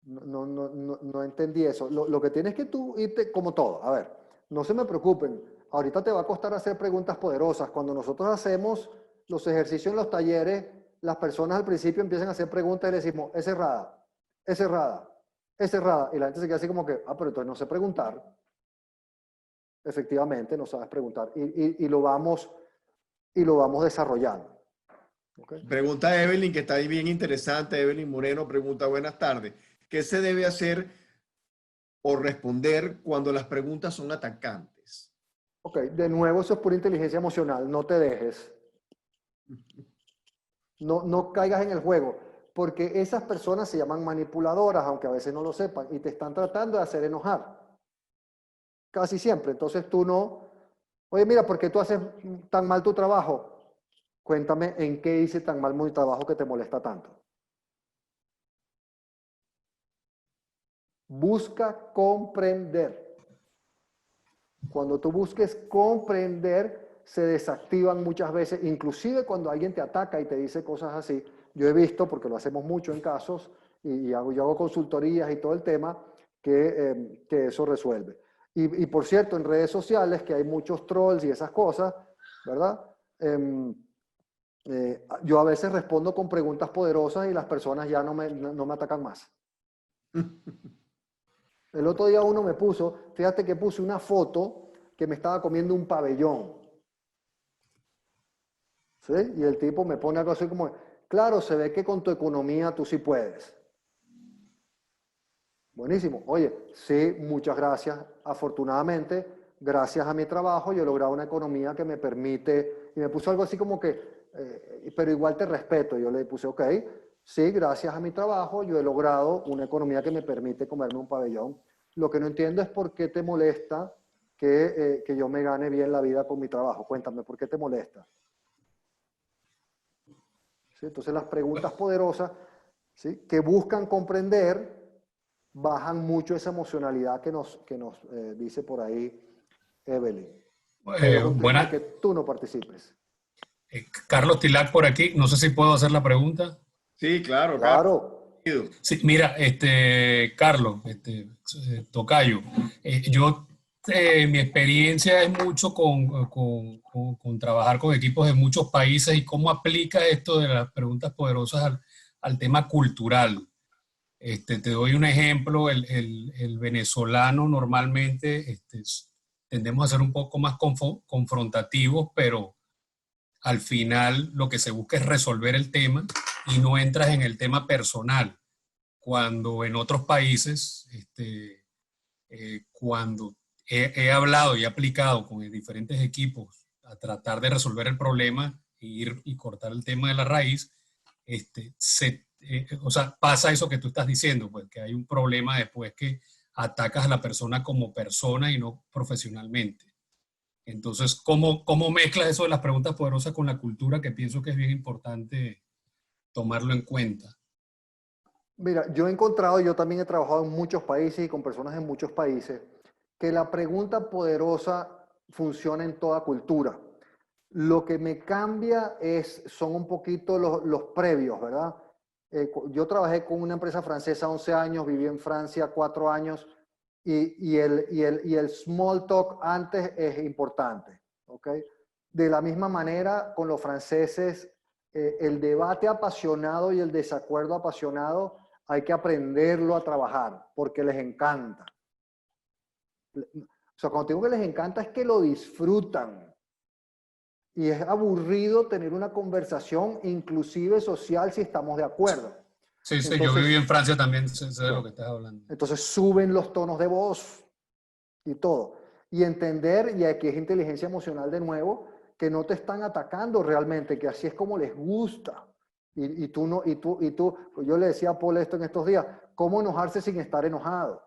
No entendí eso. Lo que tienes que tú irte como todo. A ver, no se me preocupen. Ahorita te va a costar hacer preguntas poderosas. Cuando nosotros hacemos los ejercicios en los talleres, las personas al principio empiezan a hacer preguntas y le decimos, es cerrada, es cerrada, es cerrada. Y la gente se queda así como que, pero entonces no sé preguntar. Efectivamente, no sabes preguntar. Y lo vamos desarrollando. ¿Okay? Pregunta Evelyn, que está ahí bien interesante. Evelyn Moreno pregunta, buenas tardes. ¿Qué se debe hacer o responder cuando las preguntas son atacantes? Ok, de nuevo eso es pura inteligencia emocional, no te dejes. No caigas en el juego, porque esas personas se llaman manipuladoras, aunque a veces no lo sepan, y te están tratando de hacer enojar. Casi siempre. Entonces tú no, oye, mira, ¿por qué tú haces tan mal tu trabajo? Cuéntame en qué hice tan mal mi trabajo que te molesta tanto. Busca comprender. Cuando tú busques comprender, se desactivan muchas veces, inclusive cuando alguien te ataca y te dice cosas así. Yo he visto, porque lo hacemos mucho en casos, yo hago consultorías y todo el tema, que eso resuelve. Y por cierto, en redes sociales, que hay muchos trolls y esas cosas, ¿verdad? Yo a veces respondo con preguntas poderosas y las personas ya no me atacan más. El otro día uno me puso, fíjate que puse una foto que me estaba comiendo un pabellón. ¿Sí? Y el tipo me pone algo así como, claro, se ve que con tu economía tú sí puedes. Buenísimo. Oye, sí, muchas gracias. Afortunadamente, gracias a mi trabajo, yo he logrado una economía que me permite, y me puso algo así como que, pero igual te respeto. Yo le puse, ok, sí, gracias a mi trabajo, yo he logrado una economía que me permite comerme un pabellón. Lo que no entiendo es por qué te molesta que yo me gane bien la vida con mi trabajo. Cuéntame, ¿por qué te molesta? ¿Sí? Entonces las preguntas poderosas, ¿sí?, que buscan comprender, bajan mucho esa emocionalidad que nos dice por ahí Evelyn. Pero es un tema de que tú no participes. Carlos Tilac por aquí. No sé si puedo hacer la pregunta. Sí, claro, Claro. Sí, mira, Carlos, tocayo, mi experiencia es mucho con trabajar con equipos de muchos países y cómo aplica esto de las preguntas poderosas al tema cultural. Te doy un ejemplo, el venezolano normalmente tendemos a ser un poco más confrontativos, pero al final lo que se busca es resolver el tema y no entras en el tema personal. Cuando en otros países, cuando he hablado y he aplicado con diferentes equipos a tratar de resolver el problema y cortar el tema de la raíz, o sea, pasa eso que tú estás diciendo, pues que hay un problema después que atacas a la persona como persona y no profesionalmente. Entonces, ¿cómo mezclas eso de las preguntas poderosas con la cultura? Que pienso que es bien importante tomarlo en cuenta. Mira, yo he encontrado, yo también he trabajado en muchos países y con personas en muchos países, que la pregunta poderosa funciona en toda cultura. Lo que me cambia son un poquito los previos, ¿verdad? Yo trabajé con una empresa francesa 11 años, viví en Francia 4 años y el small talk antes es importante, ¿ok? De la misma manera, con los franceses, el debate apasionado y el desacuerdo apasionado hay que aprenderlo a trabajar porque les encanta. O sea, cuando digo que les encanta es que lo disfrutan. Y es aburrido tener una conversación, inclusive social, si estamos de acuerdo. Sí, sí, Entonces, yo viví en Francia también, sé de lo que estás hablando. Entonces suben los tonos de voz y todo. Y entender, y aquí es inteligencia emocional de nuevo, que no te están atacando realmente, que así es como les gusta. Y tú no, yo le decía a Paul esto en estos días, ¿cómo enojarse sin estar enojado?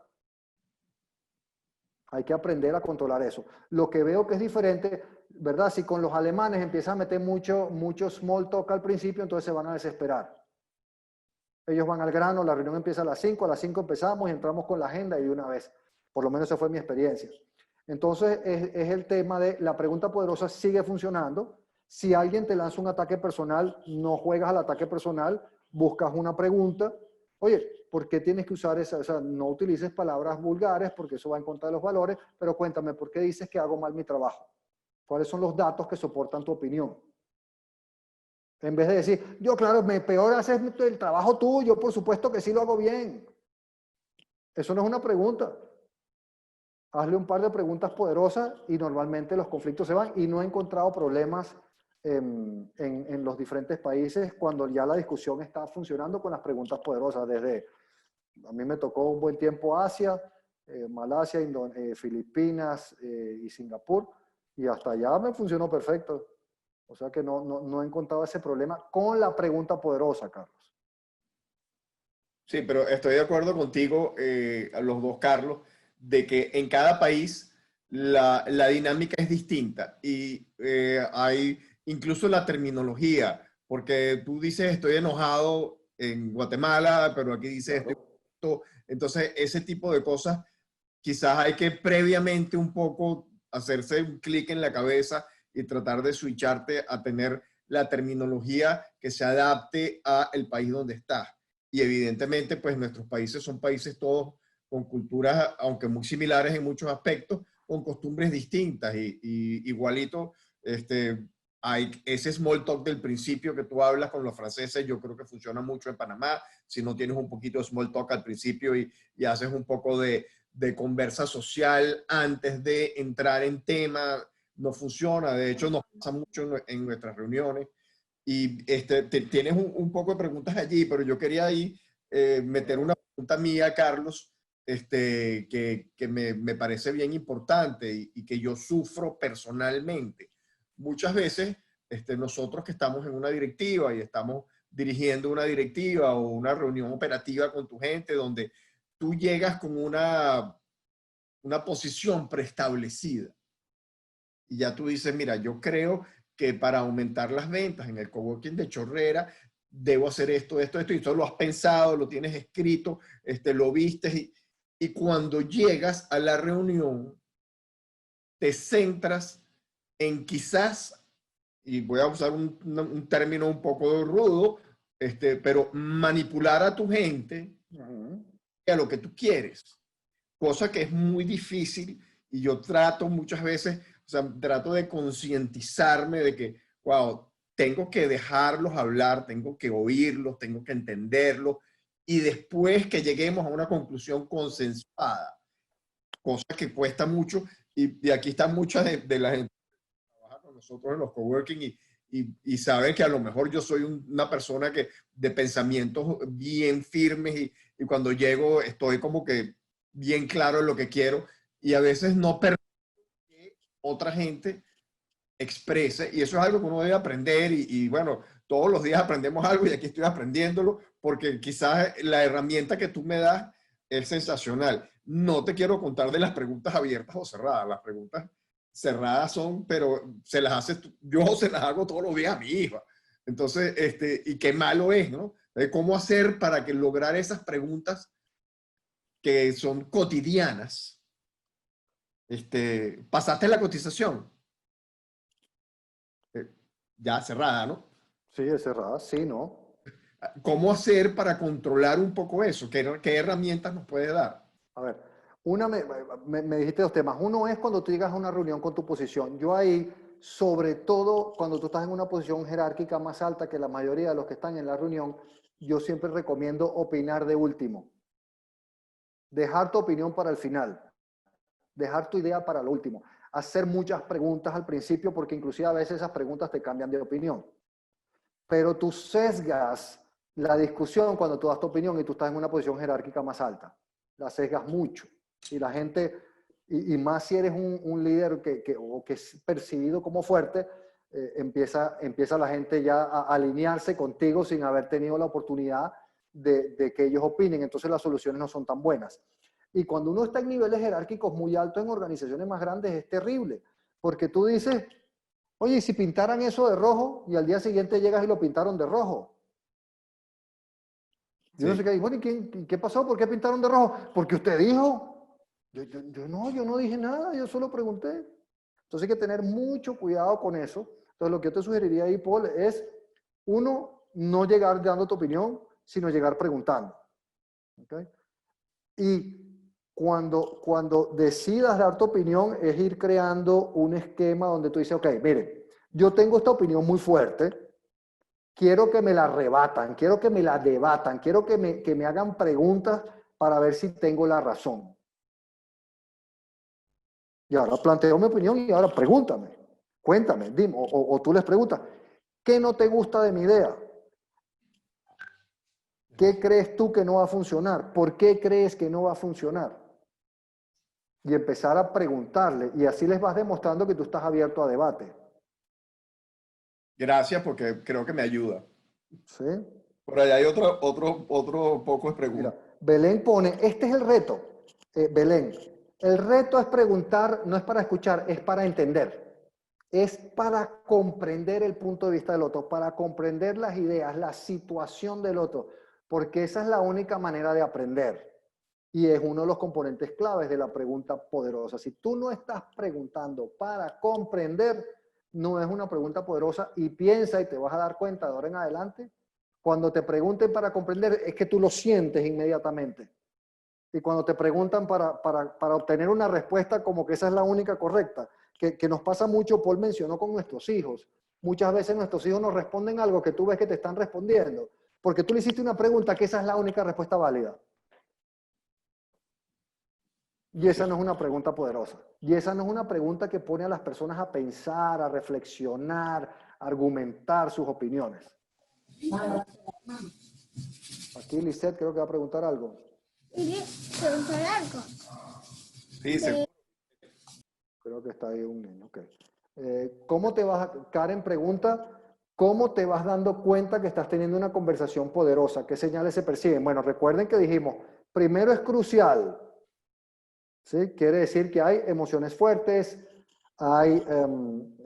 Hay que aprender a controlar eso. Lo que veo que es diferente, ¿verdad? Si con los alemanes empiezan a meter mucho small talk al principio, entonces se van a desesperar. Ellos van al grano, la reunión empieza a las 5 empezamos y entramos con la agenda y de una vez. Por lo menos esa fue mi experiencia. Entonces es el tema de la pregunta poderosa sigue funcionando. Si alguien te lanza un ataque personal, no juegas al ataque personal, buscas una pregunta. Oye, ¿por qué tienes que usar esa? O sea, no utilices palabras vulgares porque eso va en contra de los valores, pero cuéntame, ¿por qué dices que hago mal mi trabajo? ¿Cuáles son los datos que soportan tu opinión? En vez de decir, yo claro, peor haces el trabajo tuyo, por supuesto que sí lo hago bien. Eso no es una pregunta. Hazle un par de preguntas poderosas y normalmente los conflictos se van y no he encontrado problemas en los diferentes países cuando ya la discusión está funcionando con las preguntas poderosas. A mí me tocó un buen tiempo Asia, Malasia, Filipinas y Singapur y hasta allá me funcionó perfecto. O sea que no he encontrado ese problema con la pregunta poderosa, Carlos. Sí, pero estoy de acuerdo contigo, a los dos, Carlos, de que en cada país la dinámica es distinta y hay incluso la terminología, porque tú dices estoy enojado en Guatemala, pero aquí dices Claro. estoy... Entonces, ese tipo de cosas quizás hay que previamente un poco hacerse un clic en la cabeza y tratar de switcharte a tener la terminología que se adapte al país donde estás. Y evidentemente, pues nuestros países son países todos con culturas, aunque muy similares en muchos aspectos, con costumbres distintas y igualito, hay ese small talk del principio que tú hablas con los franceses, yo creo que funciona mucho en Panamá. Si no tienes un poquito de small talk al principio y haces un poco de conversa social antes de entrar en tema, no funciona. De hecho, nos pasa mucho en nuestras reuniones. Y tienes un poco de preguntas allí, pero yo quería ahí meter una pregunta mía, Carlos, que me parece bien importante y que yo sufro personalmente. Muchas veces nosotros que estamos en una directiva y estamos dirigiendo una directiva o una reunión operativa con tu gente donde tú llegas con una posición preestablecida y ya tú dices, mira, yo creo que para aumentar las ventas en el coworking de Chorrera debo hacer esto, esto, esto, y tú lo has pensado, lo tienes escrito, lo viste y cuando llegas a la reunión te centras en quizás, y voy a usar un término un poco rudo, pero manipular a tu gente a lo que tú quieres, cosa que es muy difícil y yo trato muchas veces, o sea, trato de concientizarme de que, wow, tengo que dejarlos hablar, tengo que oírlos, tengo que entenderlos y después que lleguemos a una conclusión consensuada, cosa que cuesta mucho y aquí están muchas de la gente que trabaja con nosotros en los coworking y saben que a lo mejor yo soy una persona que de pensamientos bien firmes y cuando llego estoy como que bien claro en lo que quiero y a veces no permito que otra gente exprese y eso es algo que uno debe aprender y bueno, todos los días aprendemos algo y aquí estoy aprendiéndolo porque quizás la herramienta que tú me das es sensacional. No te quiero contar de las preguntas abiertas o cerradas. Las preguntas cerradas son, pero se las hace, yo se las hago todos los días a mi hija. Entonces, y qué malo es, ¿no? ¿Cómo hacer para que lograr esas preguntas que son cotidianas? ¿Pasaste la cotización? Ya cerrada, ¿no? Sí, es cerrada, sí, ¿no? ¿Cómo hacer para controlar un poco eso? ¿Qué herramientas nos puede dar? A ver, me dijiste dos temas. Uno es cuando tú llegas a una reunión con tu posición. Yo ahí, sobre todo cuando tú estás en una posición jerárquica más alta que la mayoría de los que están en la reunión, yo siempre recomiendo opinar de último. Dejar tu opinión para el final. Dejar tu idea para lo último. Hacer muchas preguntas al principio porque inclusive a veces esas preguntas te cambian de opinión. Pero tú sesgas la discusión cuando tú das tu opinión y tú estás en una posición jerárquica más alta. La sesgas mucho. Y la gente, y más si eres un líder que es percibido como fuerte, empieza la gente ya a alinearse contigo sin haber tenido la oportunidad de que ellos opinen. Entonces las soluciones no son tan buenas. Y cuando uno está en niveles jerárquicos muy altos en organizaciones más grandes es terrible. Porque tú dices, oye, ¿y si pintaran eso de rojo y al día siguiente llegas y lo pintaron de rojo? Yo no sé qué, bueno, ¿y qué pasó? ¿Por qué pintaron de rojo? Porque usted dijo. Yo no dije nada, yo solo pregunté. Entonces hay que tener mucho cuidado con eso. Entonces lo que yo te sugeriría ahí, Paul, es, uno, no llegar dando tu opinión, sino llegar preguntando. ¿Okay? Y cuando decidas dar tu opinión, es ir creando un esquema donde tú dices, ok, mire, yo tengo esta opinión muy fuerte, quiero que me la rebatan, quiero que me la debatan, quiero que me hagan preguntas para ver si tengo la razón. Y ahora planteo mi opinión y ahora pregúntame, cuéntame, dime, o tú les preguntas, ¿qué no te gusta de mi idea? ¿Qué crees tú que no va a funcionar? ¿Por qué crees que no va a funcionar? Y empezar a preguntarle, y así les vas demostrando que tú estás abierto a debate. Gracias, porque creo que me ayuda. ¿Sí? Por allá hay otro poco de preguntas. Mira, Belén pone, este es el reto. Belén, el reto es preguntar, no es para escuchar, es para entender. Es para comprender el punto de vista del otro, para comprender las ideas, la situación del otro, porque esa es la única manera de aprender. Y es uno de los componentes claves de la pregunta poderosa. Si tú no estás preguntando para comprender, no es una pregunta poderosa y piensa y te vas a dar cuenta de ahora en adelante, cuando te pregunten para comprender, es que tú lo sientes inmediatamente. Y cuando te preguntan para obtener una respuesta como que esa es la única correcta, que nos pasa mucho, Paul mencionó con nuestros hijos. Muchas veces nuestros hijos nos responden algo que tú ves que te están respondiendo, porque tú le hiciste una pregunta que esa es la única respuesta válida. Y esa no es una pregunta poderosa. Y esa no es una pregunta que pone a las personas a pensar, a reflexionar, a argumentar sus opiniones. Aquí Lisette creo que va a preguntar algo. ¿Preguntar algo? Sí, seguro. Creo que está ahí un niño. Okay. ¿Cómo te vas, Karen pregunta, cómo te vas dando cuenta que estás teniendo una conversación poderosa? ¿Qué señales se perciben? Bueno, recuerden que dijimos, primero es crucial. ¿Sí? Quiere decir que hay emociones fuertes, hay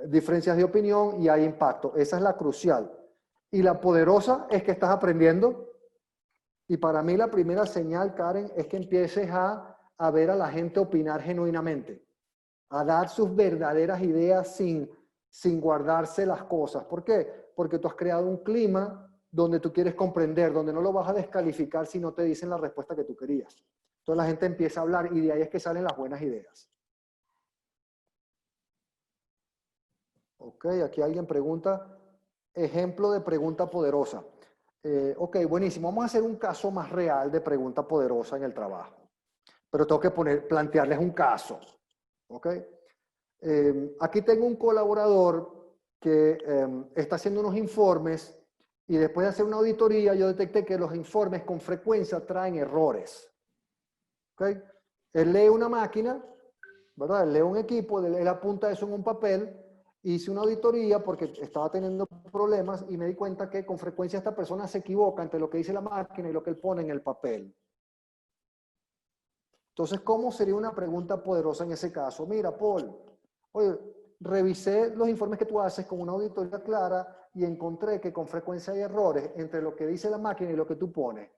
diferencias de opinión y hay impacto. Esa es la crucial. Y la poderosa es que estás aprendiendo. Y para mí la primera señal, Karen, es que empieces a ver a la gente opinar genuinamente, a dar sus verdaderas ideas sin guardarse las cosas. ¿Por qué? Porque tú has creado un clima donde tú quieres comprender, donde no lo vas a descalificar si no te dicen la respuesta que tú querías. Entonces la gente empieza a hablar y de ahí es que salen las buenas ideas. Ok, aquí alguien pregunta, ejemplo de pregunta poderosa. Ok, buenísimo. Vamos a hacer un caso más real de pregunta poderosa en el trabajo. Pero tengo que plantearles un caso. Ok. Aquí tengo un colaborador que está haciendo unos informes y después de hacer una auditoría yo detecté que los informes con frecuencia traen errores. ¿Okay? Él lee una máquina, ¿verdad? Él lee un equipo, él apunta eso en un papel, hice una auditoría porque estaba teniendo problemas y me di cuenta que con frecuencia esta persona se equivoca entre lo que dice la máquina y lo que él pone en el papel. Entonces, ¿cómo sería una pregunta poderosa en ese caso? Mira, Paul, oye, revisé los informes que tú haces con una auditoría clara y encontré que con frecuencia hay errores entre lo que dice la máquina y lo que tú pones.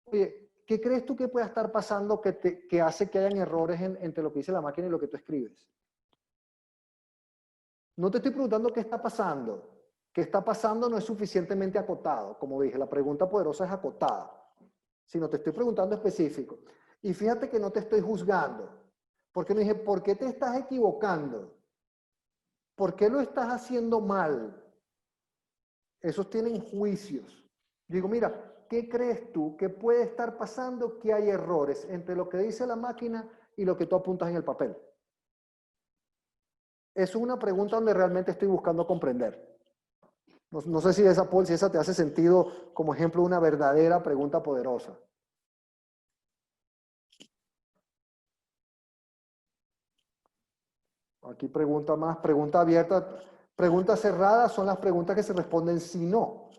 Oye, ¿qué crees tú que pueda estar pasando que hace que hayan errores entre lo que dice la máquina y lo que tú escribes? No te estoy preguntando qué está pasando. Qué está pasando no es suficientemente acotado. Como dije, la pregunta poderosa es acotada. Sino te estoy preguntando específico. Y fíjate que no te estoy juzgando. Porque no dije, ¿por qué te estás equivocando? ¿Por qué lo estás haciendo mal? Esos tienen juicios. Digo, mira, ¿qué crees tú que puede estar pasando que hay errores entre lo que dice la máquina y lo que tú apuntas en el papel? Es una pregunta donde realmente estoy buscando comprender. No sé si esa, Paul, si esa te hace sentido como ejemplo de una verdadera pregunta poderosa. Aquí pregunta más, pregunta abierta. Preguntas cerradas son las preguntas que se responden sí, no.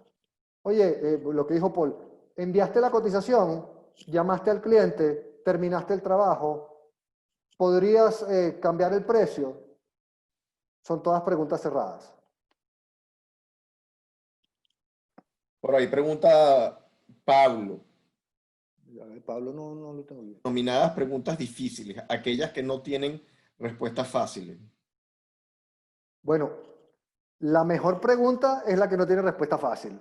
Oye, lo que dijo Paul, enviaste la cotización, llamaste al cliente, terminaste el trabajo, ¿podrías cambiar el precio? Son todas preguntas cerradas. Por ahí pregunta Pablo. Pablo no lo tengo bien. Nominadas preguntas difíciles, aquellas que no tienen respuestas fáciles. Bueno, la mejor pregunta es la que no tiene respuesta fácil.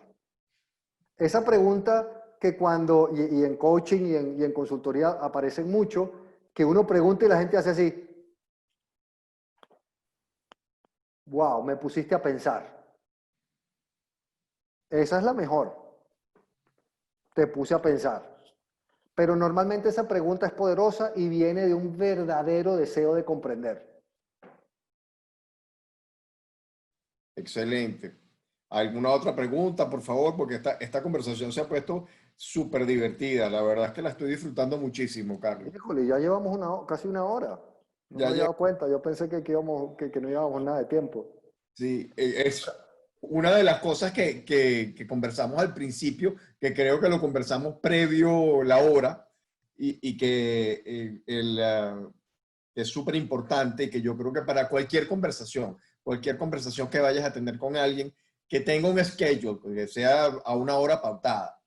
Esa pregunta que cuando, y en coaching y en consultoría aparecen mucho, que uno pregunta y la gente hace así. Wow, me pusiste a pensar. Esa es la mejor. Te puse a pensar. Pero normalmente esa pregunta es poderosa y viene de un verdadero deseo de comprender. Excelente. ¿Alguna otra pregunta, por favor? Porque esta conversación se ha puesto súper divertida. La verdad es que la estoy disfrutando muchísimo, Carlos. Híjole, ya llevamos casi una hora. No me Ya había dado cuenta. Yo pensé que no llevábamos nada de tiempo. Sí, es una de las cosas que conversamos al principio, que creo que lo conversamos previo la hora y que es súper importante y que yo creo que para cualquier conversación que vayas a tener con alguien, que tenga un schedule, que sea a una hora pautada.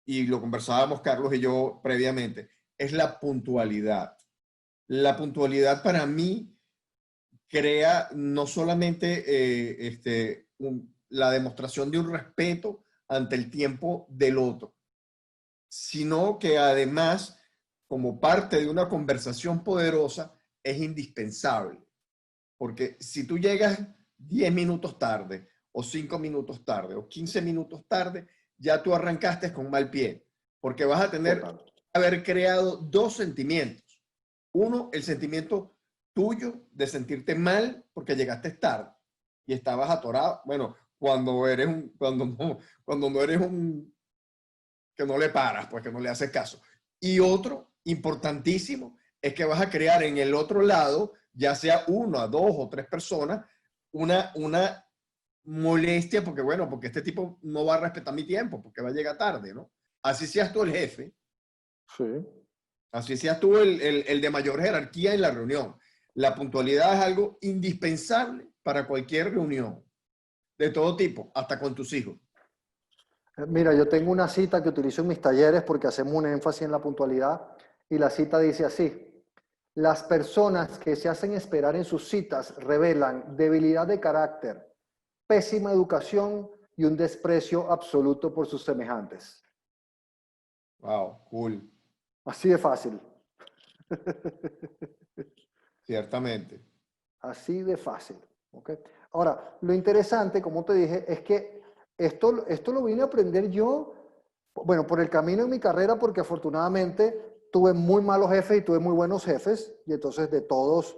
Y lo conversábamos Carlos y yo previamente, es la puntualidad. La puntualidad para mí crea no solamente la demostración de un respeto ante el tiempo del otro, sino que además como parte de una conversación poderosa es indispensable. Porque si tú llegas 10 minutos tarde, o 5 minutos tarde, o 15 minutos tarde, ya tú arrancaste con mal pie. Porque vas a tener que haber creado dos sentimientos. Uno, el sentimiento tuyo de sentirte mal porque llegaste tarde y estabas atorado. Bueno, cuando no eres un que no le paras, pues que no le haces caso. Y otro importantísimo es que vas a crear en el otro lado, ya sea una, dos o tres personas, una molestia porque, bueno, porque este tipo no va a respetar mi tiempo, porque va a llegar tarde, ¿no? Así seas tú el jefe. Sí. Así seas tú el de mayor jerarquía en la reunión. La puntualidad es algo indispensable para cualquier reunión, de todo tipo, hasta con tus hijos. Mira, yo tengo una cita que utilizo en mis talleres porque hacemos un énfasis en la puntualidad y la cita dice así: las personas que se hacen esperar en sus citas revelan debilidad de carácter, pésima educación y un desprecio absoluto por sus semejantes. Wow, cool. Así de fácil. Ciertamente. Así de fácil. ¿Okay? Ahora, lo interesante, como te dije, es que esto lo vine a aprender yo, bueno, por el camino en mi carrera, porque afortunadamente tuve muy malos jefes y tuve muy buenos jefes, y entonces de todos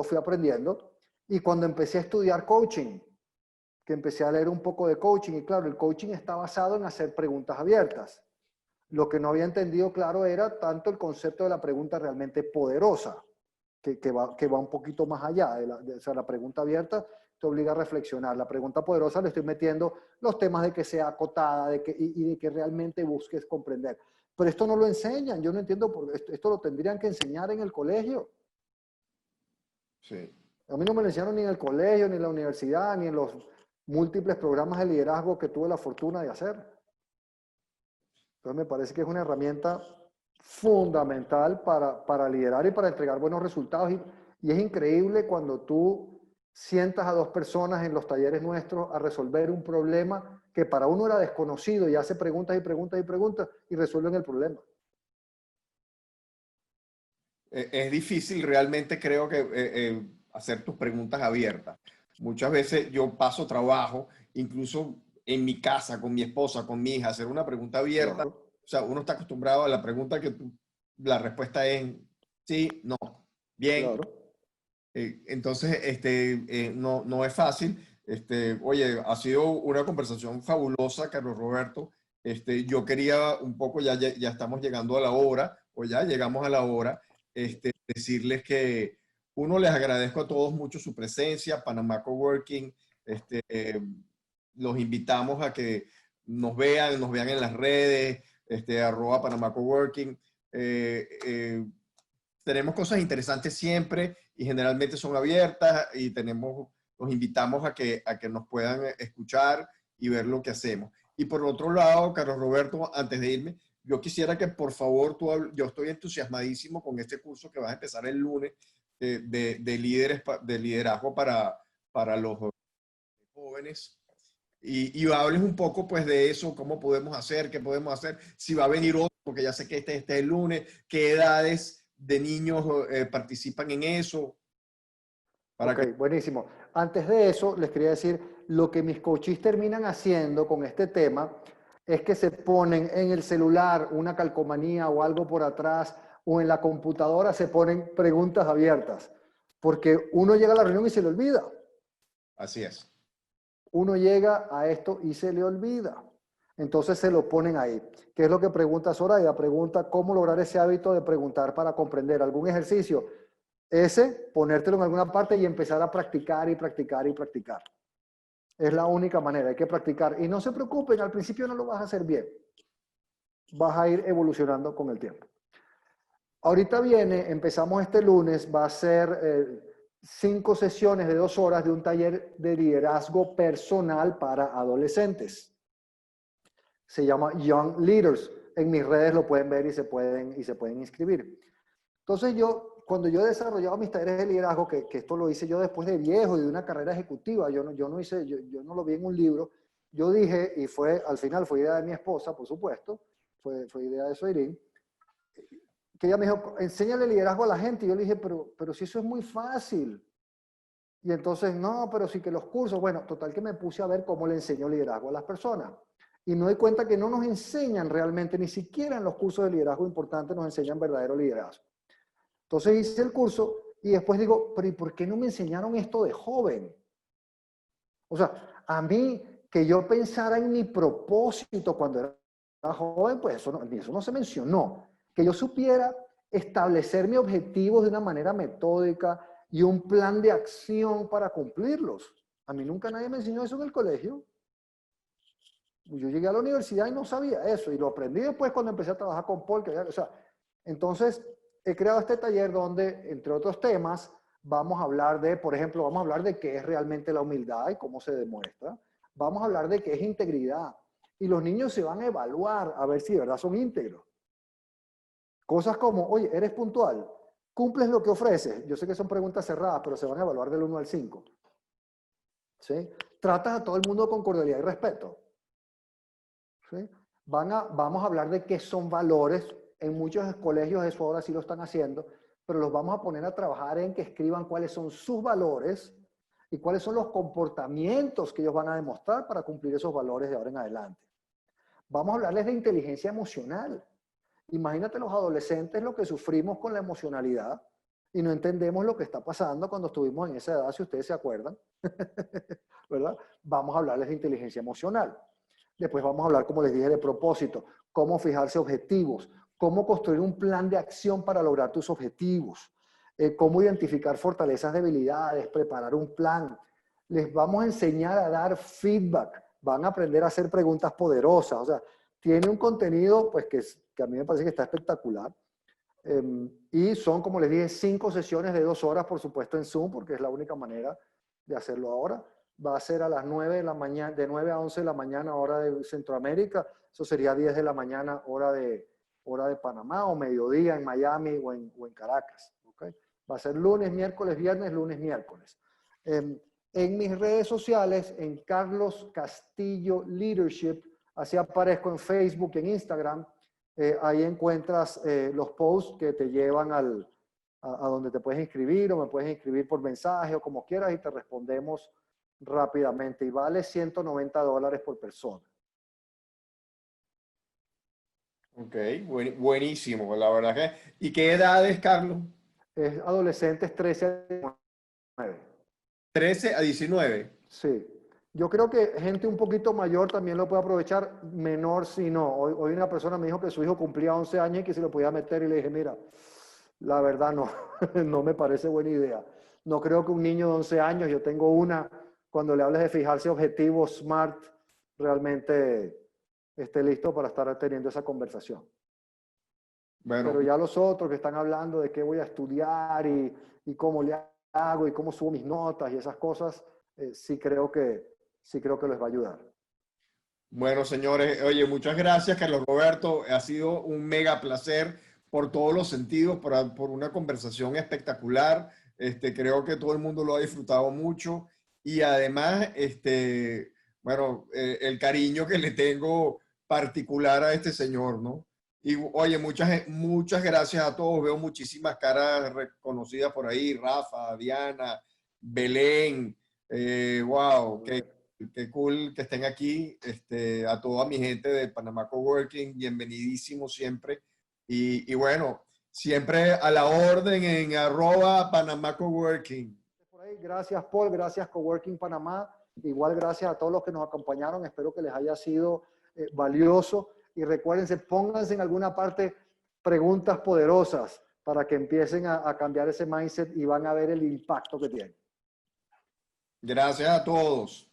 fui aprendiendo. Y cuando empecé a estudiar coaching, que empecé a leer un poco de coaching, y claro, el coaching está basado en hacer preguntas abiertas. Lo que no había entendido claro era tanto el concepto de la pregunta realmente poderosa, que va un poquito más allá. O sea, la pregunta abierta te obliga a reflexionar. La pregunta poderosa le estoy metiendo los temas de que sea acotada y de que realmente busques comprender. Pero esto no lo enseñan. Yo no entiendo por qué. Esto lo tendrían que enseñar en el colegio. Sí. A mí no me lo enseñaron ni en el colegio, ni en la universidad, ni en los múltiples programas de liderazgo que tuve la fortuna de hacer. Entonces me parece que es una herramienta fundamental para liderar y para entregar buenos resultados. Y es increíble cuando tú sientas a dos personas en los talleres nuestros a resolver un problema que para uno era desconocido y hace preguntas y preguntas y preguntas y resuelven el problema. Es difícil realmente, creo que hacer tus preguntas abiertas. Muchas veces yo paso trabajo, incluso en mi casa, con mi esposa, con mi hija, hacer una pregunta abierta. Claro. O sea, uno está acostumbrado a la pregunta la respuesta es sí, no, bien. Claro. Entonces, no es fácil. Oye, ha sido una conversación fabulosa, Carlos Roberto. Yo quería un poco, ya estamos llegando a la hora, o ya llegamos a la hora, decirles que uno, les agradezco a todos mucho su presencia, Panamá Coworking, los invitamos a que nos vean en las redes, @ Panamá Coworking. Tenemos cosas interesantes siempre y generalmente son abiertas y los invitamos a que nos puedan escuchar y ver lo que hacemos. Y por otro lado, Carlos Roberto, antes de irme, yo quisiera que por favor yo estoy entusiasmadísimo con este curso que vas a empezar el lunes de liderazgo para los jóvenes. Y hables un poco pues de eso, cómo podemos hacer, qué podemos hacer, si va a venir otro, porque ya sé que este es el lunes, qué edades de niños participan en eso. Ok, buenísimo. Antes de eso, les quería decir, lo que mis coaches terminan haciendo con este tema es que se ponen en el celular una calcomanía o algo por atrás, o en la computadora se ponen preguntas abiertas, porque uno llega a la reunión y se le olvida. Así es. Uno llega a esto y se le olvida. Entonces se lo ponen ahí. ¿Qué es lo que pregunta Soraya? Pregunta cómo lograr ese hábito de preguntar para comprender. ¿Algún ejercicio? Ponértelo en alguna parte y empezar a practicar y practicar y practicar. Es la única manera, hay que practicar. Y no se preocupen, al principio no lo vas a hacer bien. Vas a ir evolucionando con el tiempo. Ahorita empezamos este lunes, va a ser 5 sesiones de 2 horas de un taller de liderazgo personal para adolescentes. Se llama Young Leaders. En mis redes lo pueden ver y se pueden inscribir. Entonces cuando yo he desarrollado mis talleres de liderazgo, que esto lo hice yo después de viejo y de una carrera ejecutiva, yo no lo vi en un libro, yo dije, y al final fue idea de mi esposa, por supuesto, fue idea de Soirín, que ella me dijo, enséñale liderazgo a la gente. Y yo le dije, pero si eso es muy fácil. Y entonces, no, pero sí que los cursos, bueno, total que me puse a ver cómo le enseño liderazgo a las personas. Y me doy cuenta que no nos enseñan realmente, ni siquiera en los cursos de liderazgo importantes nos enseñan verdadero liderazgo. Entonces hice el curso y después digo, pero ¿y por qué no me enseñaron esto de joven? O sea, a mí, que yo pensara en mi propósito cuando era joven, pues eso no se mencionó. Que yo supiera establecer mis objetivos de una manera metódica y un plan de acción para cumplirlos. A mí nunca nadie me enseñó eso en el colegio. Yo llegué a la universidad y no sabía eso, y lo aprendí después cuando empecé a trabajar con Paul. O sea, entonces, he creado este taller donde, entre otros temas, vamos a hablar de, por ejemplo, vamos a hablar de qué es realmente la humildad y cómo se demuestra. Vamos a hablar de qué es integridad. Y los niños se van a evaluar a ver si de verdad son íntegros. Cosas como, oye, ¿eres puntual? ¿Cumples lo que ofreces? Yo sé que son preguntas cerradas, pero se van a evaluar del 1 al 5. ¿Sí? ¿Tratas a todo el mundo con cordialidad y respeto? ¿Sí? Vamos a hablar de qué son valores. En muchos colegios eso ahora sí lo están haciendo, pero los vamos a poner a trabajar en que escriban cuáles son sus valores y cuáles son los comportamientos que ellos van a demostrar para cumplir esos valores de ahora en adelante. Vamos a hablarles de inteligencia emocional. Imagínate los adolescentes lo que sufrimos con la emocionalidad y no entendemos lo que está pasando cuando estuvimos en esa edad, si ustedes se acuerdan, ¿verdad? Vamos a hablarles de inteligencia emocional. Después vamos a hablar, como les dije, de propósito, cómo fijarse objetivos, cómo construir un plan de acción para lograr tus objetivos, cómo identificar fortalezas, debilidades, preparar un plan. Les vamos a enseñar a dar feedback, van a aprender a hacer preguntas poderosas. O sea, tiene un contenido pues que a mí me parece que está espectacular. Y son, como les dije, 5 sesiones de 2 horas, por supuesto en Zoom, porque es la única manera de hacerlo ahora. Va a ser a las 9 de la mañana, de 9 a 11 de la mañana, hora de Centroamérica. Eso sería 10 de la mañana, hora de Panamá, o mediodía en Miami o en Caracas. ¿Okay? Va a ser lunes, miércoles, viernes, lunes, miércoles. En mis redes sociales, en Carlos Castillo Leadership, así aparezco en Facebook, en Instagram. Ahí encuentras los posts que te llevan a donde te puedes inscribir, o me puedes inscribir por mensaje o como quieras y te respondemos rápidamente. Y vale $190 por persona. Ok, buenísimo, la verdad que. ¿Y qué edades, Carlos? Es adolescentes 13 a 19. 13 a 19. Sí. Yo creo que gente un poquito mayor también lo puede aprovechar, menor si no. Hoy una persona me dijo que su hijo cumplía 11 años y que se lo podía meter, y le dije, mira, la verdad no, no me parece buena idea. No creo que un niño de 11 años, yo tengo una, cuando le hables de fijarse objetivos SMART, realmente esté listo para estar teniendo esa conversación. Bueno, Pero ya los otros que están hablando de qué voy a estudiar y cómo le hago y cómo subo mis notas y esas cosas, sí creo que les va a ayudar. bueno, señores, oye, muchas gracias, Carlos Roberto. Ha sido un mega placer por todos los sentidos, por una conversación espectacular. Creo que todo el mundo lo ha disfrutado mucho, y además, bueno, el cariño que le tengo particular a este señor, ¿no? Y oye, muchas gracias a todos. Veo muchísimas caras reconocidas por ahí: Rafa, Diana, Belén. Wow, qué cool que estén aquí. A toda mi gente de Panamá Coworking, bienvenidísimo siempre. Y bueno, siempre a la orden en @Panamá Coworking. Por ahí, gracias Paul, gracias Coworking Panamá. Igual gracias a todos los que nos acompañaron. Espero que les haya sido valioso. Y recuérdense, pónganse en alguna parte preguntas poderosas para que empiecen a cambiar ese mindset y van a ver el impacto que tiene. Gracias a todos.